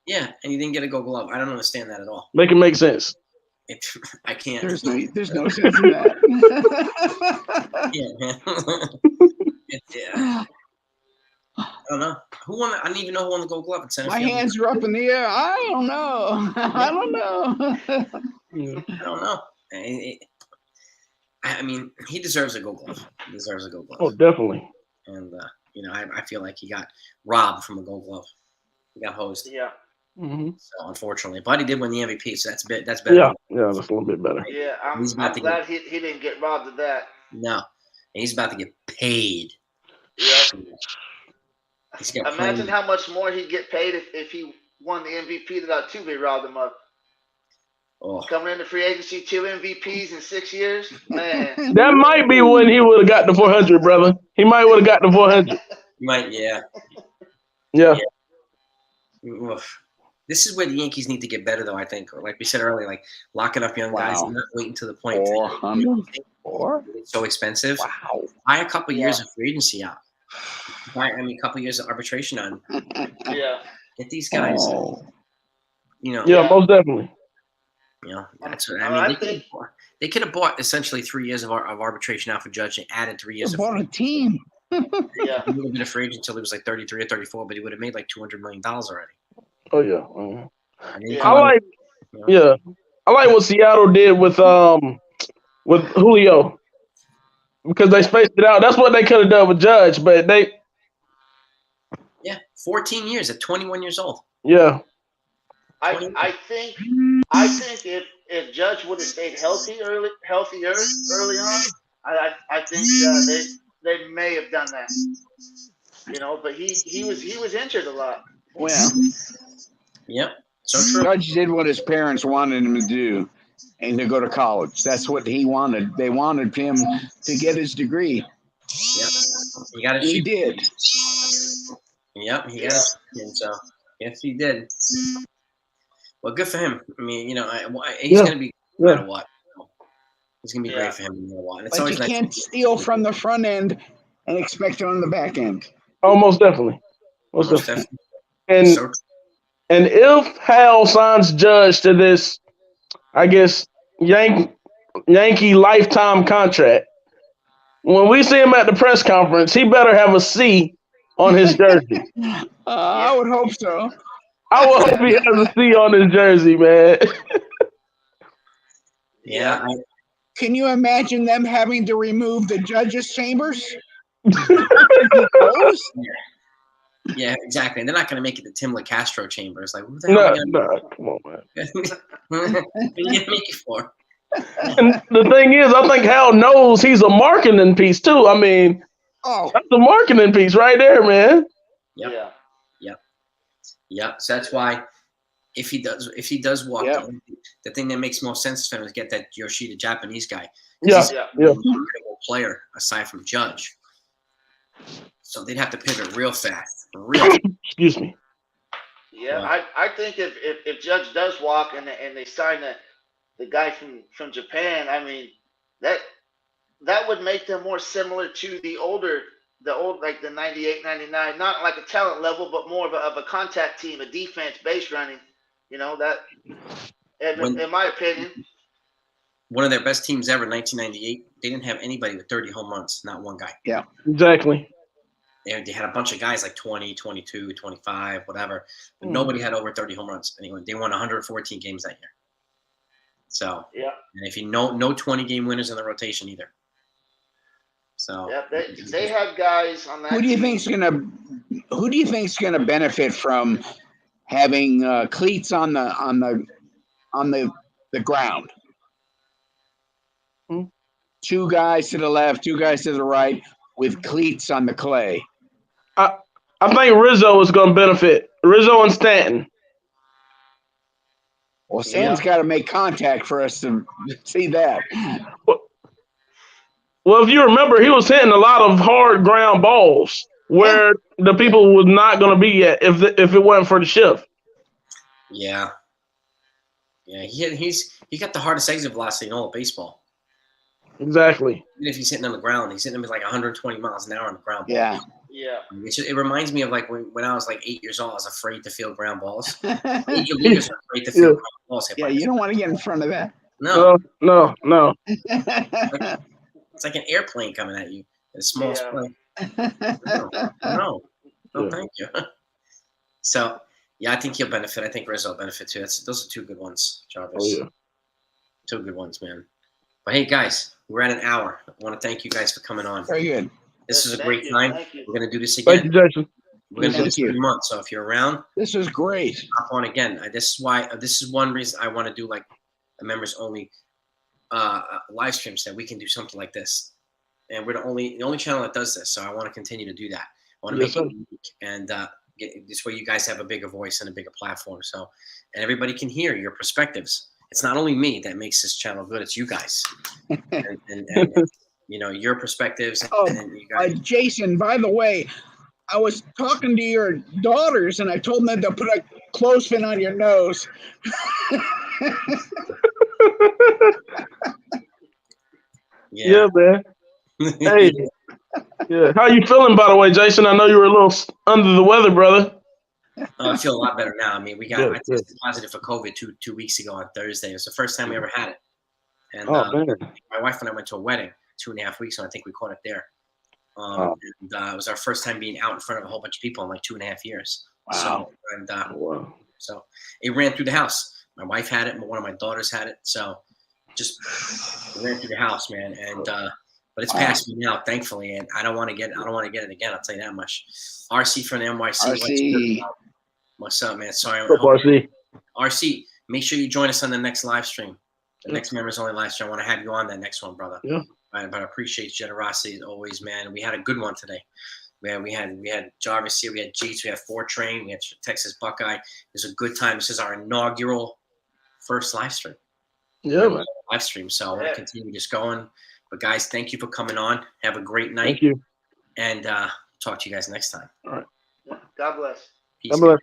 Yeah, and he didn't get a Gold Glove. I don't understand that at all. Make it make sense. I can't. There's no sense in that. Yeah, man. I don't know. Who won? I don't even know who won the Gold Glove in center field. My hands are up in the air. I don't know. I don't know. He deserves a Gold Glove. Oh, definitely. And I feel like he got robbed from a Gold Glove. He got hosed. Yeah. Mm-hmm. So unfortunately, but he did win the MVP, so that's better. Yeah, that's a little bit better. Yeah, I'm glad he didn't get robbed of that. No, and he's about to get paid. Yeah. Imagine how much more he'd get paid if he won the MVP that Altuve robbed him of. Oh. Coming into free agency, 2 MVPs in 6 years, man. That might be when he would have got the 400, brother. He might would have got the 400. Yeah. Oof. This is where the Yankees need to get better, though, I think. Like we said earlier, like locking up young guys and not waiting to the point. 400? It's so expensive. Wow. Buy a couple years of free agency out. A couple years of arbitration on. Yeah. Get these guys. Yeah, most definitely. That's what they could have bought essentially 3 years of arbitration out for Judge and added 3 years. Bought a team. Yeah. He would have been a free agent until he was like 33 or 34, but he would have made like $200 million already. Oh yeah. I like. I like what Seattle did with Julio because they spaced it out. That's what they could have done with Judge, but they 14 years at 21 years old. yeah. I think if Judge would have stayed healthier early on, I think they may have done that. But he was injured a lot. Well, Yep. So true. Judge did what his parents wanted him to do, and to go to college. That's what he wanted. They wanted him to get his degree. Yep. He got it. He did. Yep. He got it. And so yes, he did. Well, good for him. I mean, he's going to be no matter what. He's going to be great for him no matter what. And it's But you can't steal from the front end and expect it on the back end. Oh, most definitely. Most definitely. So And if Hal signs Judge to this, I guess, Yankee lifetime contract, when we see him at the press conference, he better have a C on his jersey. I would hope so. I would hope he has a C on his jersey, man. yeah. Can you imagine them having to remove the judges' chambers? Yeah, exactly. And they're not going to make it the Tim LaCastro chambers. Like, who the hell No, come on, man. what are you going to make it for? And the thing is, I think Hal knows he's a marketing piece too. I mean, that's a marketing piece right there, man. Yep. So that's why if he does walk, the thing that makes most sense to him is get that Yoshida Japanese guy. Yeah. He's a marketable player aside from Judge. So they'd have to pivot real fast. Excuse me. Yeah, I think if Judge does walk and they sign the guy from Japan, I mean that would make them more similar to the old like the 98, 99, not like a talent level, but more of a contact team, a defense, base running. That in my opinion. One of their best teams ever, 1998, they didn't have anybody with 30 home runs, not one guy. Yeah, exactly. They had a bunch of guys like 20, 22, 25, whatever, but nobody had over 30 home runs. Anyway, they won 114 games that year. So, and if you know, no 20-game winners in the rotation either. So, they have guys on that. Who do you think's gonna benefit from having cleats on the ground? Two guys to the left, two guys to the right, with cleats on the clay. I think Rizzo is going to benefit. Rizzo and Stanton. Well, Stanton's got to make contact for us to see that. Well, if you remember, he was hitting a lot of hard ground balls where the people was not going to be at if it wasn't for the shift. Yeah. He got the hardest exit velocity in all of baseball. Exactly. Even if he's hitting on the ground, he's hitting them with like 120 miles an hour on the ground. Yeah. It reminds me of like when I was like 8 years old, I was afraid to field ground balls. Major leaguers are afraid to field ground balls. Yeah, you don't want to get in front of that. No. It's It's like an airplane coming at you in a small plane. No, thank you. So, I think he'll benefit. I think Rizzo will benefit too. Those are two good ones, Jarvis. Oh, yeah. Two good ones, man. But hey, guys, we're at an hour. I want to thank you guys for coming on. Very good. This is a great time. We're going to do this again. Thank you, Jason. We're going to do this every month. So if you're around, this is great. hop on again. This is one reason I want to do like a members only live stream so that we can do something like this. And we're the only channel that does this. So I want to continue to do that. I want to make it unique and this way you guys have a bigger voice and a bigger platform. So, and everybody can hear your perspectives. It's not only me that makes this channel good; it's you guys, and your perspectives. And you guys. Jason, by the way, I was talking to your daughters, and I told them to put a clothespin on your nose. Yeah, man. Hey, how you feeling, by the way, Jason? I know you were a little under the weather, brother. I feel a lot better now. I mean, I tested positive for COVID two weeks ago on Thursday. It was the first time we ever had it. And my wife and I went to a wedding 2.5 weeks ago. I think we caught it there. And it was our first time being out in front of a whole bunch of people in like 2.5 years. Wow. So it ran through the house. My wife had it. One of my daughters had it. So just ran through the house, man. And but it's past me now, thankfully, and I don't want to get it again. I'll tell you that much. RC from the NYC. RC. What's up, man? Sorry, What's up, RC? RC. Make sure you join us on the next live stream. The next members only live stream. I want to have you on that next one, brother. Yeah. But I appreciate your generosity as always, man. We had a good one today. Man, we had Jarvis here, we had Jeets, we had Fortrain, we had Texas Buckeye. It was a good time. This is our inaugural first live stream. Yeah, man. Live stream. So I want to continue just going. But guys, thank you for coming on. Have a great night. Thank you. And talk to you guys next time. All right. God bless. Peace. God bless.